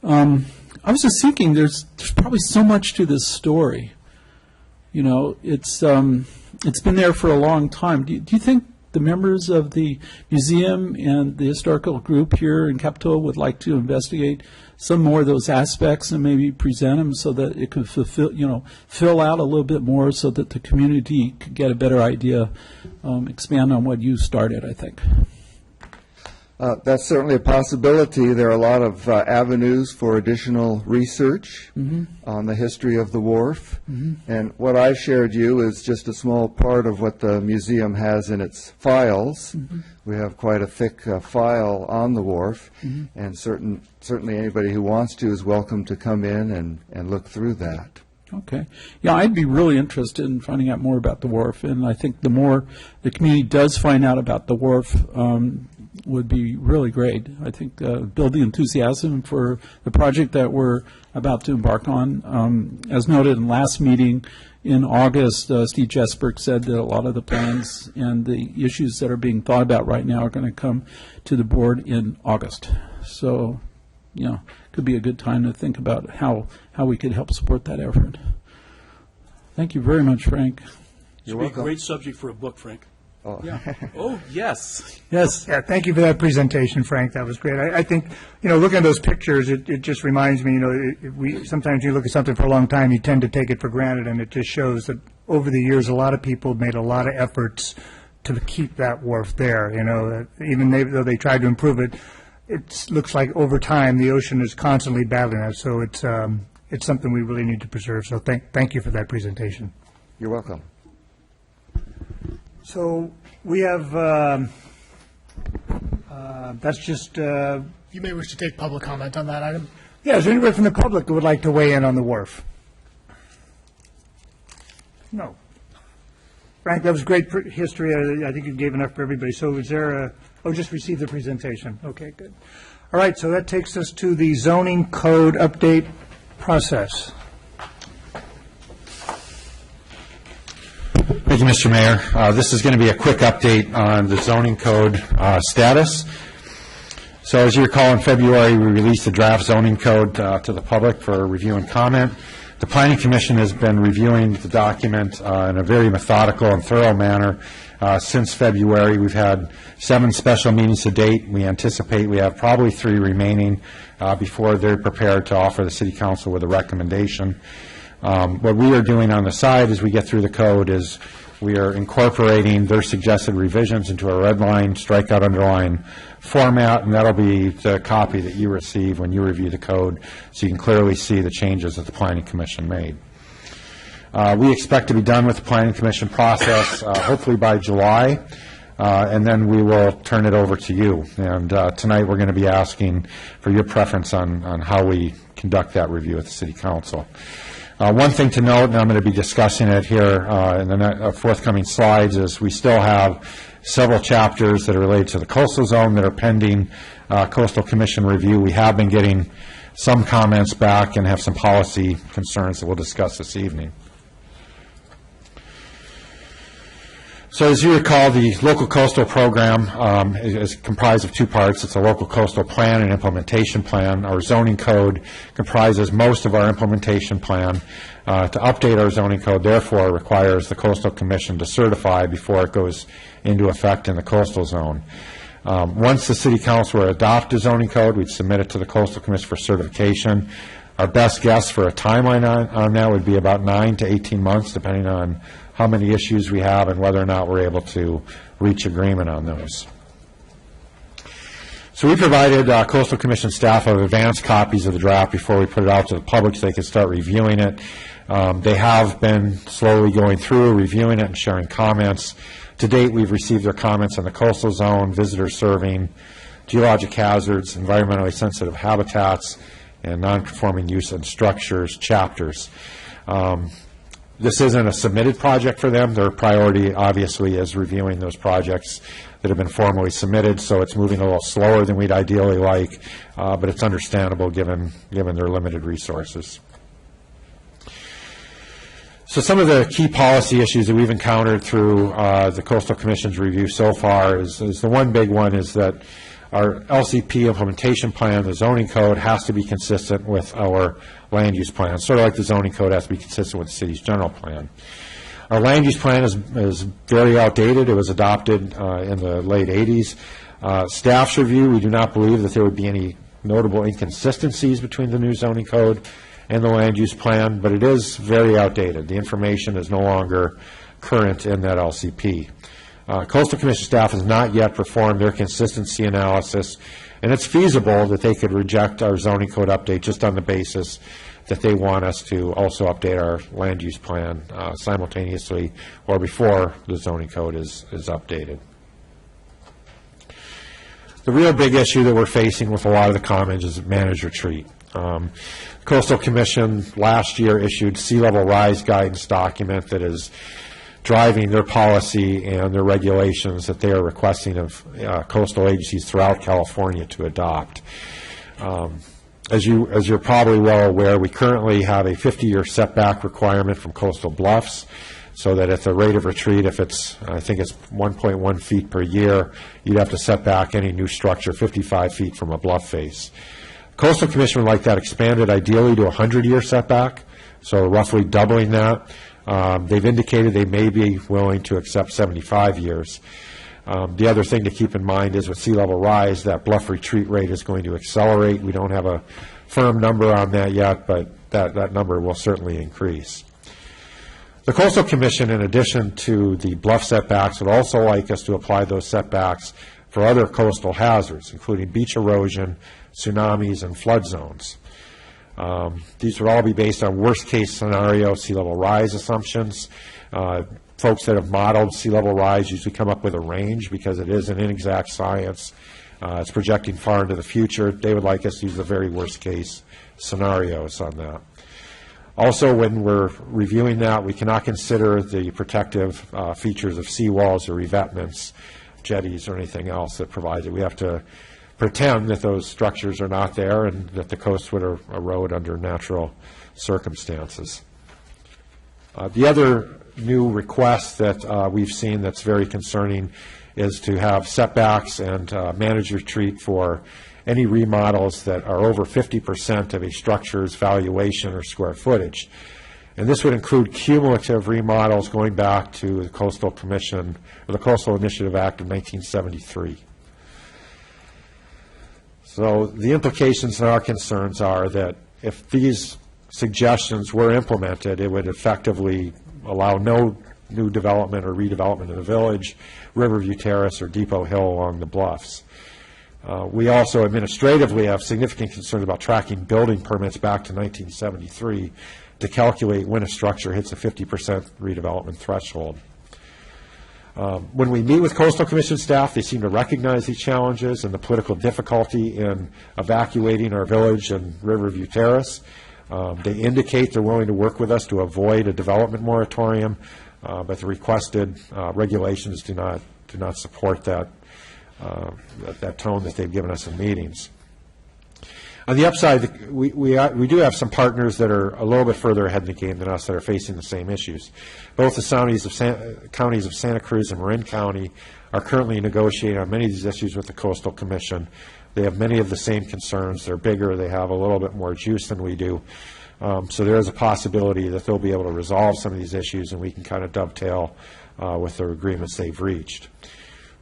I was just thinking there's probably so much to this story. It's been there for a long time. Do you think the members of the museum and the historical group here in Capitola would like to investigate some more of those aspects and maybe present them so that it could fill out a little bit more so that the community could get a better idea, expand on what you started, I think? That's certainly a possibility. There are a lot of avenues for additional research on the history of the wharf. And what I shared you is just a small part of what the museum has in its files. We have quite a thick file on the wharf, and certainly anybody who wants to is welcome to come in and look through that. Okay. Yeah, I'd be really interested in finding out more about the wharf, and I think the more the community does find out about the wharf, would be really great. I think build the enthusiasm for the project that we're about to embark on. As noted in last meeting in August, Steve Jesberg said that a lot of the plans and the issues that are being thought about right now are going to come to the board in August. So, could be a good time to think about how we could help support that effort. Thank you very much, Frank. You're welcome. A great subject for a book, Frank. Oh. Yeah. Oh, yes. Yes. Yeah, thank you for that presentation, Frank. That was great. I think, looking at those pictures, it just reminds me, sometimes you look at something for a long time, you tend to take it for granted, and it just shows that over the years, a lot of people made a lot of efforts to keep that wharf there. Even though they tried to improve it, it looks like over time, the ocean is constantly battling that. So it's something we really need to preserve. So thank you for that presentation. You're welcome. So we have, that's just... You may wish to take public comment on that item. Yeah, is there anybody from the public who would like to weigh in on the wharf? No. Frank, that was great history. I think you gave enough for everybody. So is there just receive the presentation. Okay, good. All right, so that takes us to the zoning code update process. Thank you, Mr. Mayor. This is going to be a quick update on the zoning code status. So as you recall, in February, we released the draft zoning code to the public for review and comment. The Planning Commission has been reviewing the document in a very methodical and thorough manner since February. We've had 7 special meetings to date. We anticipate we have probably 3 remaining before they're prepared to offer the City Council with a recommendation. What we are doing on the side as we get through the code is we are incorporating their suggested revisions into a red line, strikeout, underline format, and that'll be the copy that you receive when you review the code, so you can clearly see the changes that the Planning Commission made. We expect to be done with the Planning Commission process hopefully by July, and then we will turn it over to you. And tonight we're going to be asking for your preference on how we conduct that review at the City Council. One thing to note, and I'm going to be discussing it here in the forthcoming slides, is we still have several chapters that are related to the coastal zone that are pending Coastal Commission review. We have been getting some comments back and have some policy concerns that we'll discuss this evening. So as you recall, the local coastal program is comprised of two parts. It's a local coastal plan and implementation plan. Our zoning code comprises most of our implementation plan. To update our zoning code, therefore, requires the Coastal Commission to certify before it goes into effect in the coastal zone. Once the City Council were to adopt a zoning code, we'd submit it to the Coastal Commission for certification. Our best guess for a timeline on that would be about 9 to 18 months, depending on how many issues we have and whether or not we're able to reach agreement on those. So we provided Coastal Commission staff with advanced copies of the draft before we put it out to the public so they could start reviewing it. They have been slowly going through, reviewing it, and sharing comments. To date, we've received their comments on the coastal zone, visitor serving, geologic hazards, environmentally sensitive habitats, and non-conforming use and structures chapters. This isn't a submitted project for them. Their priority, obviously, is reviewing those projects that have been formally submitted, so it's moving a little slower than we'd ideally like, but it's understandable given their limited resources. So some of the key policy issues that we've encountered through the Coastal Commission's review so far is the one big one is that our LCP implementation plan, the zoning code, has to be consistent with our land use plan, sort of like the zoning code has to be consistent with the city's general plan. Our land use plan is very outdated. It was adopted in the late 80s. Staff's review, we do not believe that there would be any notable inconsistencies between the new zoning code and the land use plan, but it is very outdated. The information is no longer current in that LCP. Coastal Commission staff has not yet performed their consistency analysis, and it's feasible that they could reject our zoning code update just on the basis that they want us to also update our land use plan simultaneously or before the zoning code is updated. The real big issue that we're facing with a lot of the comments is managed retreat. Coastal Commission last year issued sea level rise guidance document that is driving their policy and their regulations that they are requesting of coastal agencies throughout California to adopt. As you're probably well aware, we currently have a 50-year setback requirement from coastal bluffs, so that at the rate of retreat, if it's, I think it's 1.1 feet per year, you'd have to set back any new structure 55 feet from a bluff face. Coastal Commission would like that expanded ideally to a 100-year setback, so roughly doubling that. They've indicated they may be willing to accept 75 years. The other thing to keep in mind is with sea level rise, that bluff retreat rate is going to accelerate. We don't have a firm number on that yet, but that number will certainly increase. The Coastal Commission, in addition to the bluff setbacks, would also like us to apply those setbacks for other coastal hazards, including beach erosion, tsunamis, and flood zones. These would all be based on worst-case scenario sea level rise assumptions. Folks that have modeled sea level rise usually come up with a range because it is an inexact science. It's projecting far into the future. They would like us to use the very worst-case scenarios on that. Also, when we're reviewing that, we cannot consider the protective features of seawalls or revetments, jetties, or anything else that provides it. We have to pretend that those structures are not there and that the coast would erode under natural circumstances. The other new request that we've seen that's very concerning is to have setbacks and managed retreat for any remodels that are over 50% of a structure's valuation or square footage. And this would include cumulative remodels going back to the Coastal Commission, or the Coastal Initiative Act of 1973. So the implications and our concerns are that if these suggestions were implemented, it would effectively allow no new development or redevelopment in the village, Riverview Terrace, or Depot Hill along the bluffs. We also administratively have significant concerns about tracking building permits back to 1973 to calculate when a structure hits a 50% redevelopment threshold. When we meet with Coastal Commission staff, they seem to recognize these challenges and the political difficulty in evacuating our village and Riverview Terrace. They indicate they're willing to work with us to avoid a development moratorium, but the requested regulations do not support that tone that they've given us in meetings. On the upside, we do have some partners that are a little bit further ahead in the game than us that are facing the same issues. Both the counties of Santa Cruz and Marin County are currently negotiating on many of these issues with the Coastal Commission. They have many of the same concerns. They're bigger. They have a little bit more juice than we do. So there is a possibility that they'll be able to resolve some of these issues, and we can kind of dovetail with the agreements they've reached.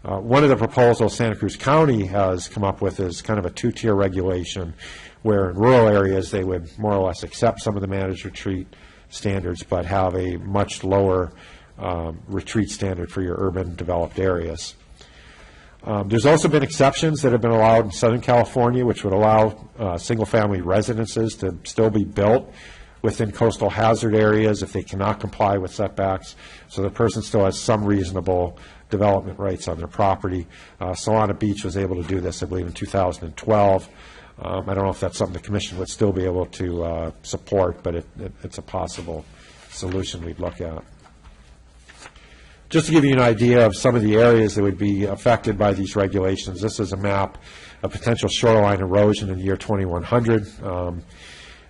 One of the proposals Santa Cruz County has come up with is kind of a two-tier regulation where in rural areas they would more or less accept some of the managed retreat standards but have a much lower retreat standard for your urban developed areas. There's also been exceptions that have been allowed in Southern California, which would allow single-family residences to still be built within coastal hazard areas if they cannot comply with setbacks, so the person still has some reasonable development rights on their property. Solana Beach was able to do this, I believe, in 2012. I don't know if that's something the Commission would still be able to support, but it's a possible solution we'd look at. Just to give you an idea of some of the areas that would be affected by these regulations, this is a map of potential shoreline erosion in the year 2100.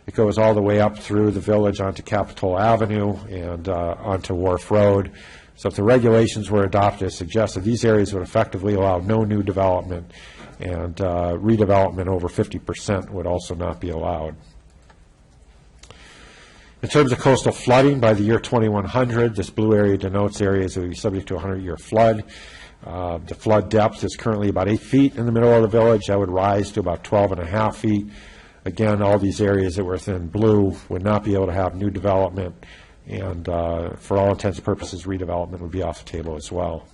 It goes all the way up through the village onto Capitola Avenue and onto Wharf Road. So if the regulations were adopted, it suggests that these areas would effectively allow no new development, and redevelopment over 50% would also not be allowed. In terms of coastal flooding, by the year 2100, this blue area denotes areas that would be subject to a 100-year flood. The flood depth is currently about 8 feet in the middle of the village. That would rise to about 12.5 feet. Again, all these areas that were within blue would not be able to have new development, and for all intents and purposes, redevelopment would be off the table as well.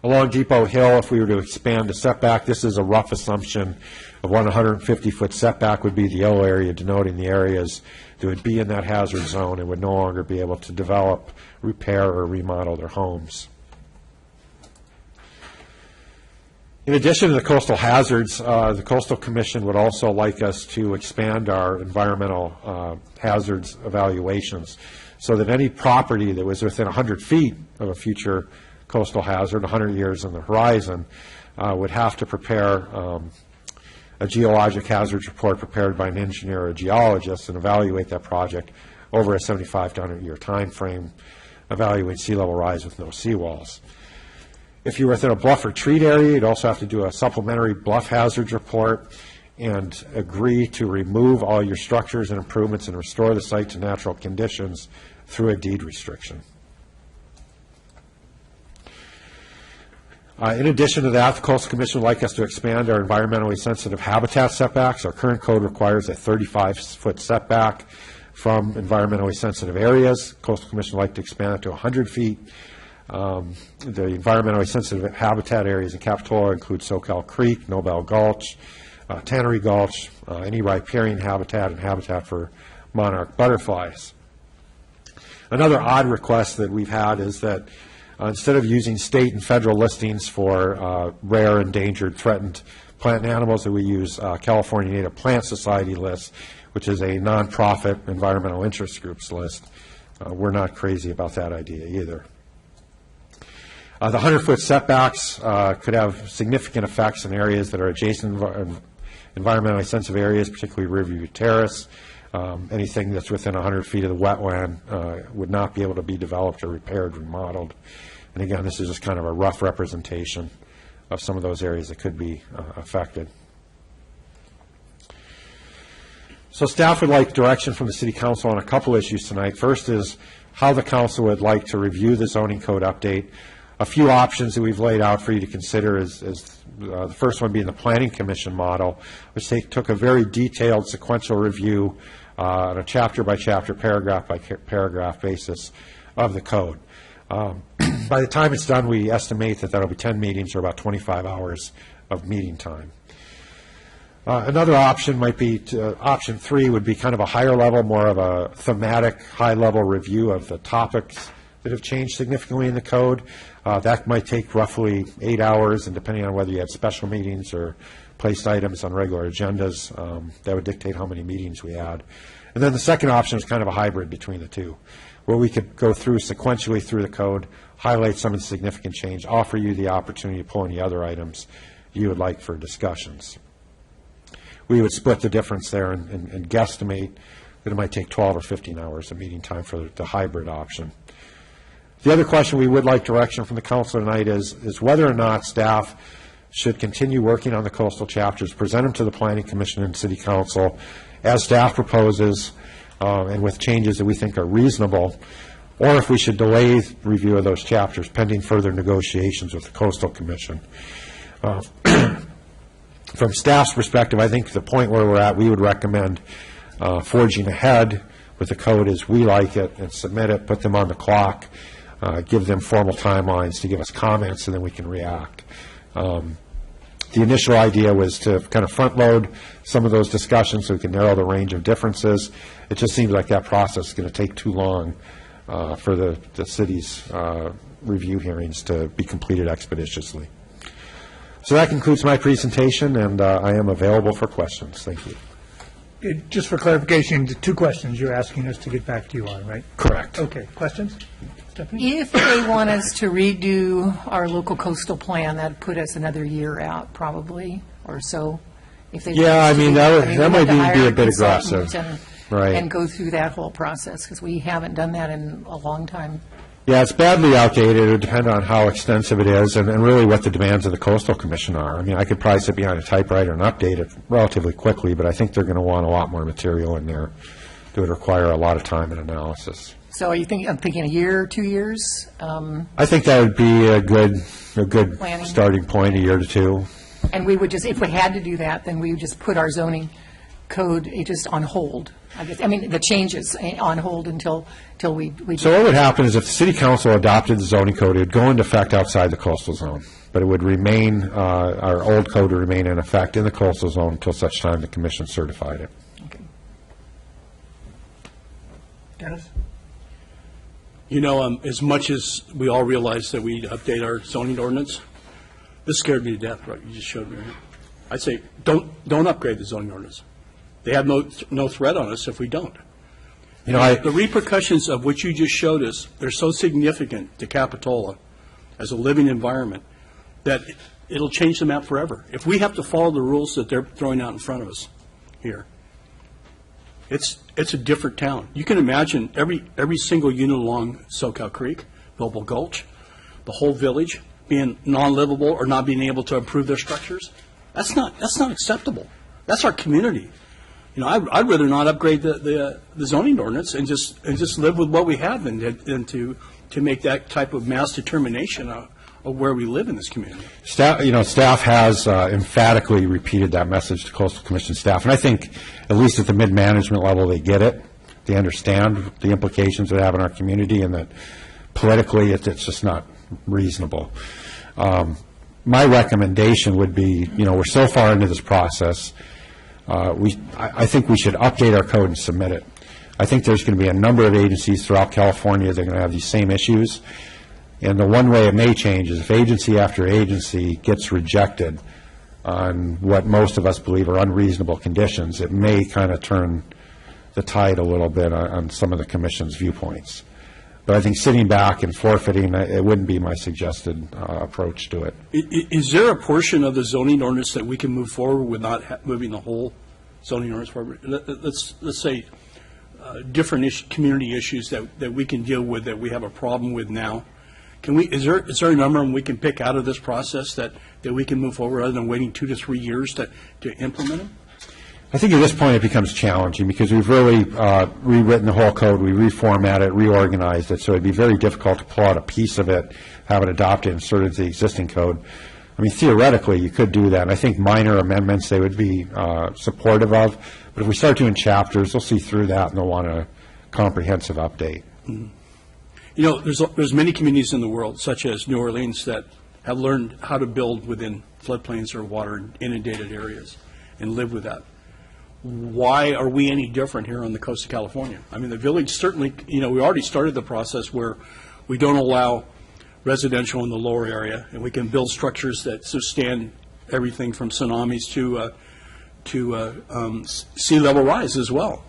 Along Depot Hill, if we were to expand the setback, this is a rough assumption of 150-foot setback would be the yellow area denoting the areas that would be in that hazard zone and would no longer be able to develop, repair, or remodel their homes. In addition to the coastal hazards, the Coastal Commission would also like us to expand our environmental hazards evaluations so that any property that was within 100 feet of a future coastal hazard, 100 years on the horizon, would have to prepare a geologic hazards report prepared by an engineer or a geologist and evaluate that project over a 75 to 100-year time frame, evaluate sea level rise with no seawalls. If you're within a bluff retreat area, you'd also have to do a supplementary bluff hazards report and agree to remove all your structures and improvements and restore the site to natural conditions through a deed restriction. In addition to that, the Coastal Commission would like us to expand our environmentally sensitive habitat setbacks. Our current code requires a 35-foot setback from environmentally sensitive areas. Coastal Commission would like to expand it to 100 feet. The environmentally sensitive habitat areas in Capitola include Soquel Creek, Nobel Gulch, Tannery Gulch, any riparian habitat, and habitat for monarch butterflies. Another odd request that we've had is that instead of using state and federal listings for rare, endangered, threatened plant and animals, that we use California Native Plant Society list, which is a nonprofit environmental interest groups list. We're not crazy about that idea either. The 100-foot setbacks could have significant effects in areas that are adjacent environmentally sensitive areas, particularly Riverview Terrace. Anything that's within 100 feet of the wetland would not be able to be developed or repaired or remodeled. And again, this is just kind of a rough representation of some of those areas that could be affected. So staff would like direction from the City Council on a couple issues tonight. First is how the Council would like to review the zoning code update. A few options that we've laid out for you to consider is the first one being the Planning Commission model, which took a very detailed sequential review on a chapter-by-chapter, paragraph-by-paragraph basis of the code. By the time it's done, we estimate that that'll be 10 meetings or about 25 hours of meeting time. Another option might be, option 3 would be kind of a higher level, more of a thematic, high-level review of the topics that have changed significantly in the code. That might take roughly 8 hours, and depending on whether you have special meetings or placed items on regular agendas, that would dictate how many meetings we had. And then the second option is kind of a hybrid between the two, where we could go through sequentially through the code, highlight some of the significant change, offer you the opportunity to pull any other items you would like for discussions. we would split the difference there and guesstimate that it might take 12 or 15 hours of meeting time for the hybrid option. The other question we would like direction from the council tonight is whether or not staff should continue working on the coastal chapters, present them to the Planning Commission and City Council as staff proposes, and with changes that we think are reasonable, or if we should delay review of those chapters pending further negotiations with the Coastal Commission. From staff's perspective, I think the point where we're at, we would recommend forging ahead with the code as we like it and submit it, put them on the clock, give them formal timelines to give us comments, and then we can react. The initial idea was to kind of front load some of those discussions so we can narrow the range of differences. It just seems like that process is going to take too long for the city's review hearings to be completed expeditiously. So that concludes my presentation, and I am available for questions. Thank you. Just for clarification, the two questions you're asking us to get back to you on, right? Correct. Okay. Questions? Stephanie? If they want us to redo our local coastal plan, that'd put us another year out, probably, or so. If they Yeah, I mean, that might be a bit aggressive. aggressive. Right. And go through that whole process, because we haven't done that in a long time. Yeah, it's badly outdated. It would depend on how extensive it is and really what the demands of the Coastal Commission are. I mean, I could probably sit behind a typewriter and update it relatively quickly, but I think they're going to want a lot more material in there that would require a lot of time and analysis. So are you thinking, I'm thinking a year, 2 years? I think that would be a good Planning. starting point, a year to two. And we would just, if we had to do that, then we would just put our zoning code just on hold, I guess. I mean, the changes on hold until we. So what would happen is if the City Council adopted the zoning code, it would go into effect outside the coastal zone, but it would remain, our old code would remain in effect in the coastal zone until such time the Commission certified it. Okay. Dennis? You know, as much as we all realize that we update our zoning ordinance, this scared me to death, right? You just showed me. Right? I'd say, don't upgrade the zoning ordinance. They have no threat on us if we don't. You know, the repercussions of what you just showed us, they're so significant to Capitola as a living environment that it'll change the map forever. If we have to follow the rules that they're throwing out in front of us here, it's a different town. You can imagine every single unit along SoCal Creek, Bilbo Gulch, the whole village being non-livable or not being able to improve their structures. That's not acceptable. That's our community. You know, I'd rather not upgrade the zoning ordinance and just live with what we have and to make that type of mass determination of where we live in this community. Staff has emphatically repeated that message to Coastal Commission staff, and I think at least at the mid-management level they get it. They understand the implications it have in our community, and that politically it's just not reasonable. My recommendation would be, you know, we're so far into this process. I think we should update our code and submit it. I think there's going to be a number of agencies throughout California that are going to have these same issues. And the one way it may change is if agency after agency gets rejected on what most of us believe are unreasonable conditions, it may kind of turn the tide a little bit on some of the Commission's viewpoints. But I think sitting back and forfeiting, it wouldn't be my suggested approach to it. Is there a portion of the zoning ordinance that we can move forward with not moving the whole zoning ordinance forward? Let's say different community issues that we can deal with that we have a problem with now. Is there a number we can pick out of this process that we can move forward rather than waiting 2 to 3 years to implement them? I think at this point it becomes challenging because we've really rewritten the whole code, we reformatted it, reorganized it, so it'd be very difficult to pull out a piece of it, have it adopted, inserted into the existing code. I mean, theoretically, you could do that, and I think minor amendments they would be supportive of, but if we start doing chapters, they'll see through that and they'll want a comprehensive update. Mm-hmm. You know, there's many communities in the world, such as New Orleans, that have learned how to build within floodplains or water inundated areas and live with that. Why are we any different here on the coast of California? I mean, the village certainly, you know, we already started the process where we don't allow residential in the lower area, and we can build structures that sustain everything from tsunamis to sea level rise as well.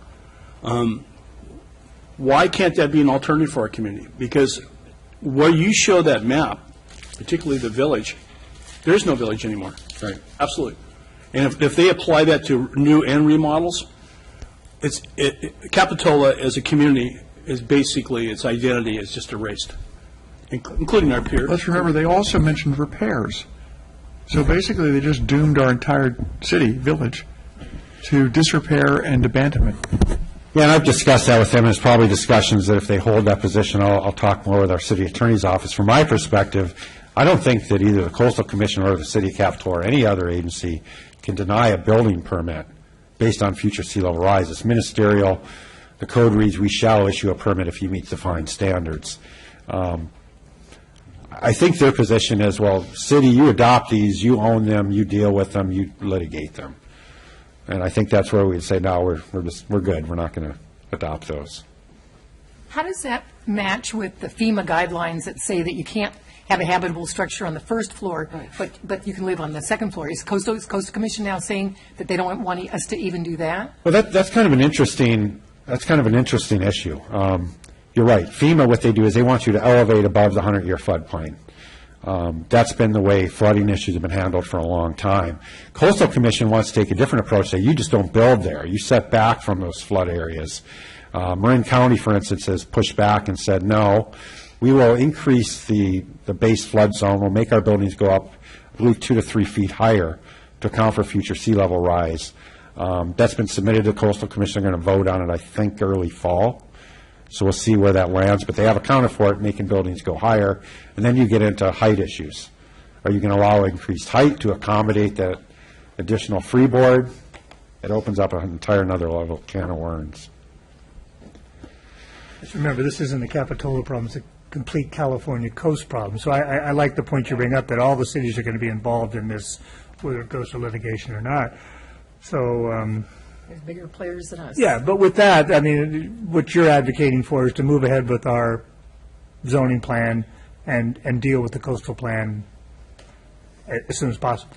Why can't that be an alternative for our community? Because where you show that map, particularly the village, there's no village anymore. Right. Absolutely. And if they apply that to new and remodels, Capitola as a community is basically, its identity is just erased, including our peers. Let's remember, they also mentioned repairs. So basically, they just doomed our entire city, village, to disrepair and abandonment. Yeah, and I've discussed that with them. There's probably discussions that if they hold that position, I'll talk more with our city attorney's office. From my perspective, I don't think that either the Coastal Commission or the City of Capitola or any other agency can deny a building permit based on future sea level rise. It's ministerial. The code reads, we shall issue a permit if you meet defined standards. I think their position is, well, city, you adopt these, you own them, you deal with them, you litigate them. And I think that's where we'd say, no, we're good. We're not going to adopt those. How does that match with the FEMA guidelines that say that you can't have a habitable structure on the first floor, but you can live on the second floor? Is Coastal Commission now saying that they don't want us to even do that? Well, that's kind of an interesting issue. You're right. FEMA, what they do is they want you to elevate above the 100-year floodplain. That's been the way flooding issues have been handled for a long time. Coastal Commission wants to take a different approach. Say, you just don't build there. You set back from those flood areas. Marin County, for instance, has pushed back and said, no, we will increase the base flood zone. We'll make our buildings go up, I believe, 2 to 3 feet higher to account for future sea level rise. That's been submitted to Coastal Commission. They're going to vote on it, I think, early fall. So we'll see where that lands. But they have accounted for it, making buildings go higher. And then you get into height issues. Are you going to allow increased height to accommodate that additional freeboard? It opens up an entire another level can of worms. Just remember, this isn't a Capitola problem. It's a complete California coast problem. So I like the point you bring up that all the cities are going to be involved in this, whether it goes to litigation or not. So There's bigger players than us. yeah, but with that, I mean, what you're advocating for is to move ahead with our zoning plan and deal with the coastal plan as soon as possible.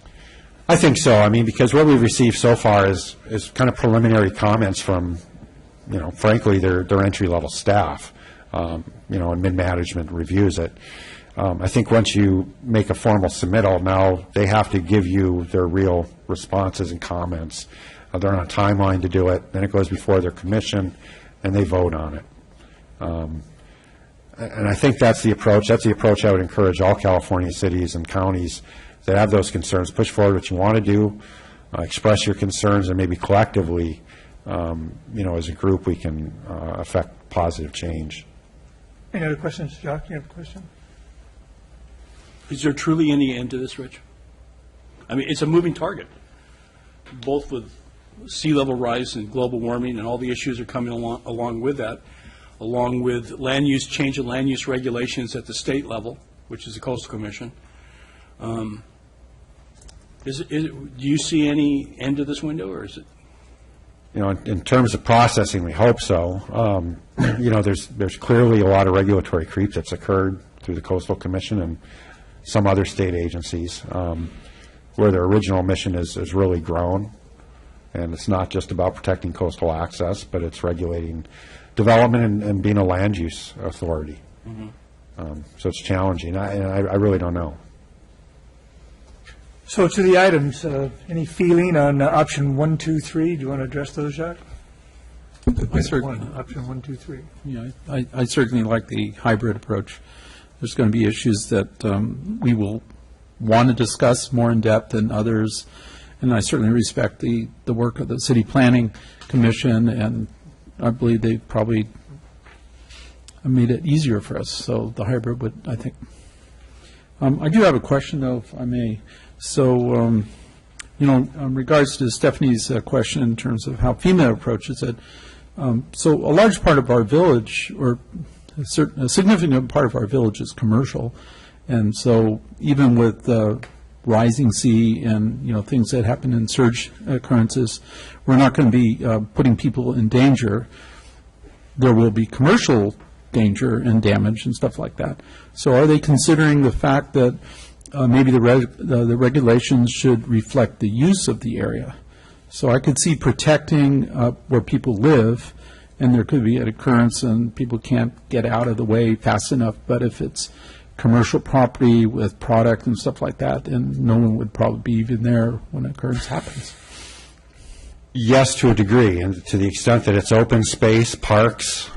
I think so. I mean, because what we've received so far is kind of preliminary comments from, frankly, their entry-level staff, and mid-management reviews it. I think once you make a formal submittal, now they have to give you their real responses and comments. They're on a timeline to do it. Then it goes before their commission, and they vote on it. And I think that's the approach. That's the approach I would encourage all California cities and counties that have those concerns. Push forward what you want to do, express your concerns, and maybe collectively, as a group, we can affect positive change. Any other questions? Jacques, you have a question? Is there truly any end to this, Rich? I mean, it's a moving target, both with sea level rise and global warming and all the issues are coming along with that, along with change in land use regulations at the state level, which is the Coastal Commission. Do you see any end to this window, or is it? In terms of processing, we hope so. There's clearly a lot of regulatory creep that's occurred through the Coastal Commission and some other state agencies, where their original mission is really grown. And it's not just about protecting coastal access, but it's regulating development and being a land use authority. Mm-hmm. So it's challenging. I really don't know. So to the items, any feeling on option 1, 2, 3? Do you want to address those, Jacques? Option 1, 2, 3. Yeah, I certainly like the hybrid approach. There's going to be issues that we will want to discuss more in depth than others, and I certainly respect the work of the City Planning Commission, and I believe they probably made it easier for us. So the hybrid would, I think. I do have a question, though, if I may. So, in regards to Stephanie's question in terms of how FEMA approaches it, so a large part of our village, or a significant part of our village is commercial, and so even with rising sea and, things that happen in surge occurrences, we're not going to be putting people in danger. There will be commercial danger and damage and stuff like that. So are they considering the fact that maybe the regulations should reflect the use of the area? So I could see protecting where people live, and there could be an occurrence and people can't get out of the way fast enough. But if it's commercial property with product and stuff like that, and no one would probably be even there when an occurrence happens. Yes, to a degree, and to the extent that it's open space, parks,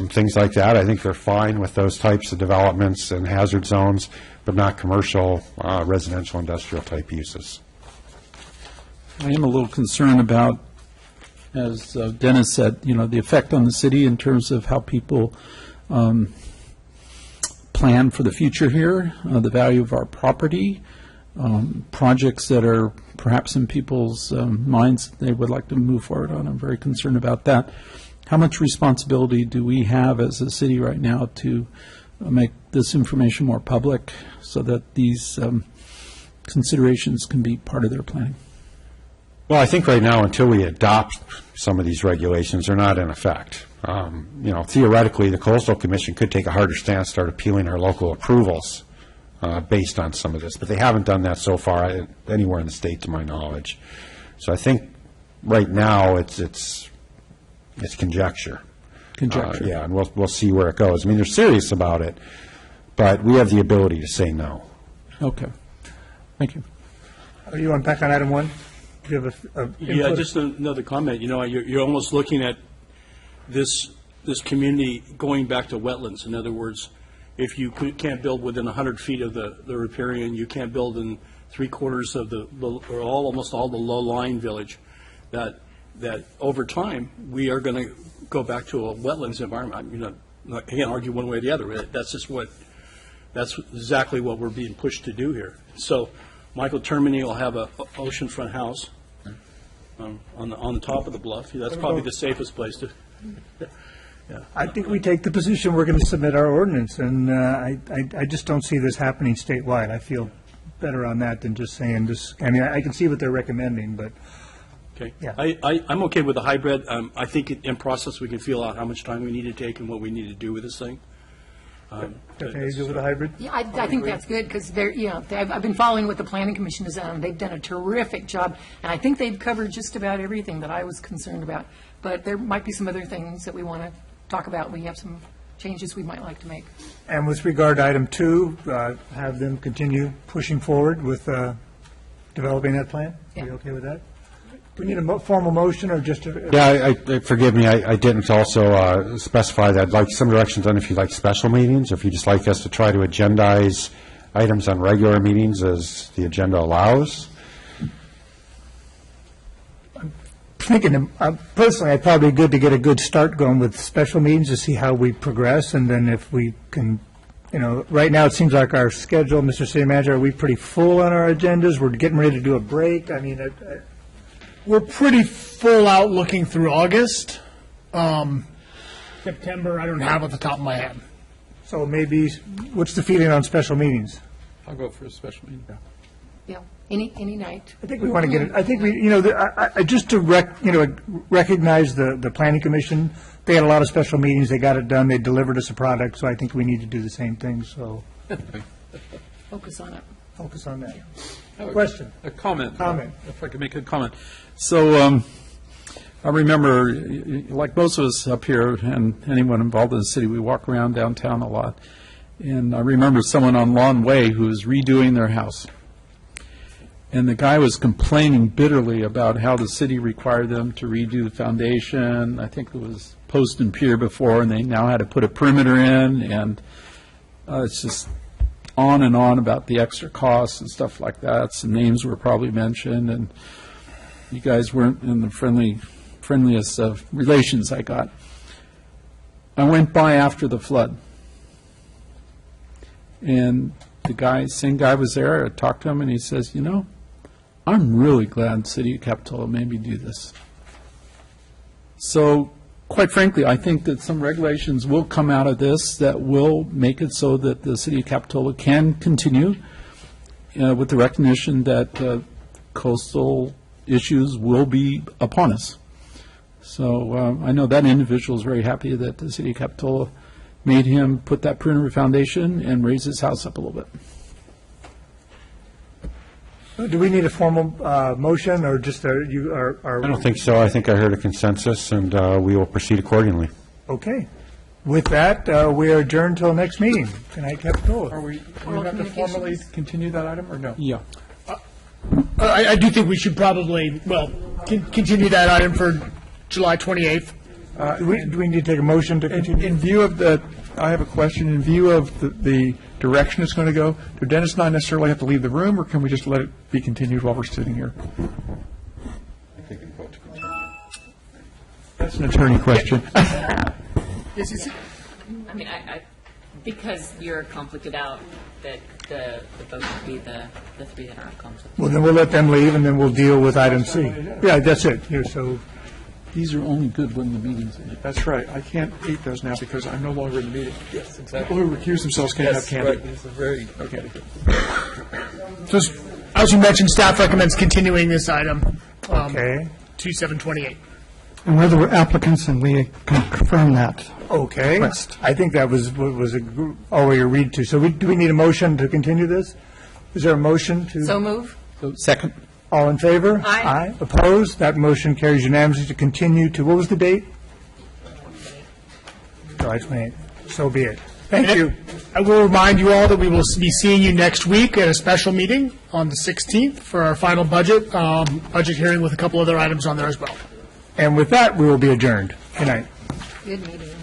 things like that, I think they're fine with those types of developments and hazard zones, but not commercial, residential, industrial type uses. I am a little concerned about, as Dennis said, the effect on the city in terms of how people plan for the future here, the value of our property, projects that are perhaps in people's minds they would like to move forward on. I'm very concerned about that. How much responsibility do we have as a city right now to make this information more public so that these considerations can be part of their planning? Well, I think right now, until we adopt some of these regulations, they're not in effect. Theoretically, the Coastal Commission could take a harder stance, start appealing our local approvals based on some of this, but they haven't done that so far anywhere in the state, to my knowledge. So I think right now it's conjecture. Conjecture. Yeah, and we'll see where it goes. I mean, they're serious about it, but we have the ability to say no. Okay. Thank you. Are you on back on item 1? Do you have a Yeah, input? just another comment. You're almost looking at this community going back to wetlands. In other words, if you can't build within 100 feet of the riparian, you can't build in 3/4 of or almost all the low-lying village, that over time, we are going to go back to a wetlands environment. I can't argue one way or the other. That's exactly what we're being pushed to do here. So Michael Termini will have a oceanfront house on the top of the bluff. That's probably the safest place to. Yeah. I think we take the position we're going to submit our ordinance, and I just don't see this happening statewide. I feel better on that than just saying this. I mean, I can see what they're recommending, but. Okay. Yeah. I'm okay with the hybrid. I think in process we can feel out how much time we need to take and what we need to do with this thing. Okay, you good with the hybrid? Yeah, I think that's good, because I've been following what the Planning Commission has done. They've done a terrific job, and I think they've covered just about everything that I was concerned about. But there might be some other things that we want to talk about. We have some changes we might like to make. And with regard to item 2, have them continue pushing forward with developing that plan? Yeah. Are you okay with that? Do we need a formal motion or just a? Yeah, forgive me, I didn't also specify that. I'd like some directions on if you'd like special meetings, or if you just like us to try to agendize items on regular meetings as the agenda allows. Thinking, personally, it's probably good to get a good start going with special meetings to see how we progress, and then if we can, right now it seems like our schedule, Mr. City Manager, are we pretty full on our agendas? We're getting ready to do a break. I mean, We're pretty full out looking through August. September, I don't have at the top of my head. so maybe, what's the feeling on special meetings? I'll go for a special meeting. Yeah, any night. I think we want to get it, I think just to recognize the Planning Commission, they had a lot of special meetings, they got it done, they delivered us a product, so I think we need to do the same thing, so Focus on it. focus on that. Question? A comment. Comment. If I could make a comment. So I remember, like most of us up here and anyone involved in the city, we walk around downtown a lot. And I remember someone on Lawn Way who was redoing their house. And the guy was complaining bitterly about how the city required them to redo the foundation. I think it was post and pier before, and they now had to put a perimeter in. And it's just on and on about the extra costs and stuff like that. Some names were probably mentioned, and you guys weren't in the friendliest of relations I got. I went by after the flood, and same guy was there. I talked to him, and he says, I'm really glad the city of Capitola made me do this. So, quite frankly, I think that some regulations will come out of this that will make it so that the city of Capitola can continue with the recognition that coastal issues will be upon us. So I know that individual is very happy that the city of Capitola made him put that perimeter foundation and raise his house up a little bit. Do we need a formal motion, or just I don't think so. I think I heard a consensus, and we will proceed accordingly. Okay. With that, we are adjourned till next meeting. Good night, Capitola. Are we have to formally continue that item, or no? Yeah. I do think we should probably, continue that item for July 28th. Do we need to take a motion to continue? In view of the, I have a question, in view of the direction it's going to go, do Dennis and I necessarily have to leave the room, or can we just let it be continued while we're sitting here? That's an attorney question. I mean, because you're conflicted out, that the vote would be the three that are conflicted. Well, then we'll let them leave, and then we'll deal with item C. Yeah, that's it. Here, so These are only good when the meeting's in. That's right. I can't eat those now because I'm no longer in the meeting. Yes, exactly. People who recuse themselves can't have candy. Right. It's a very, Okay. So, as you mentioned, staff recommends continuing this item. Okay. To 7/28. And we're the applicants, and we can confirm that. Okay. Request. I think that was all we agreed to. So do we need a motion to continue this? Is there a motion to? So move. Second. All in favor? Aye. Opposed? That motion carries unanimously to continue to, what was the date? July 28th. So be it. Thank you. I will remind you all that we will be seeing you next week at a special meeting on the 16th for our final budget hearing with a couple other items on there as well. And with that, we will be adjourned. Good night. Good meeting.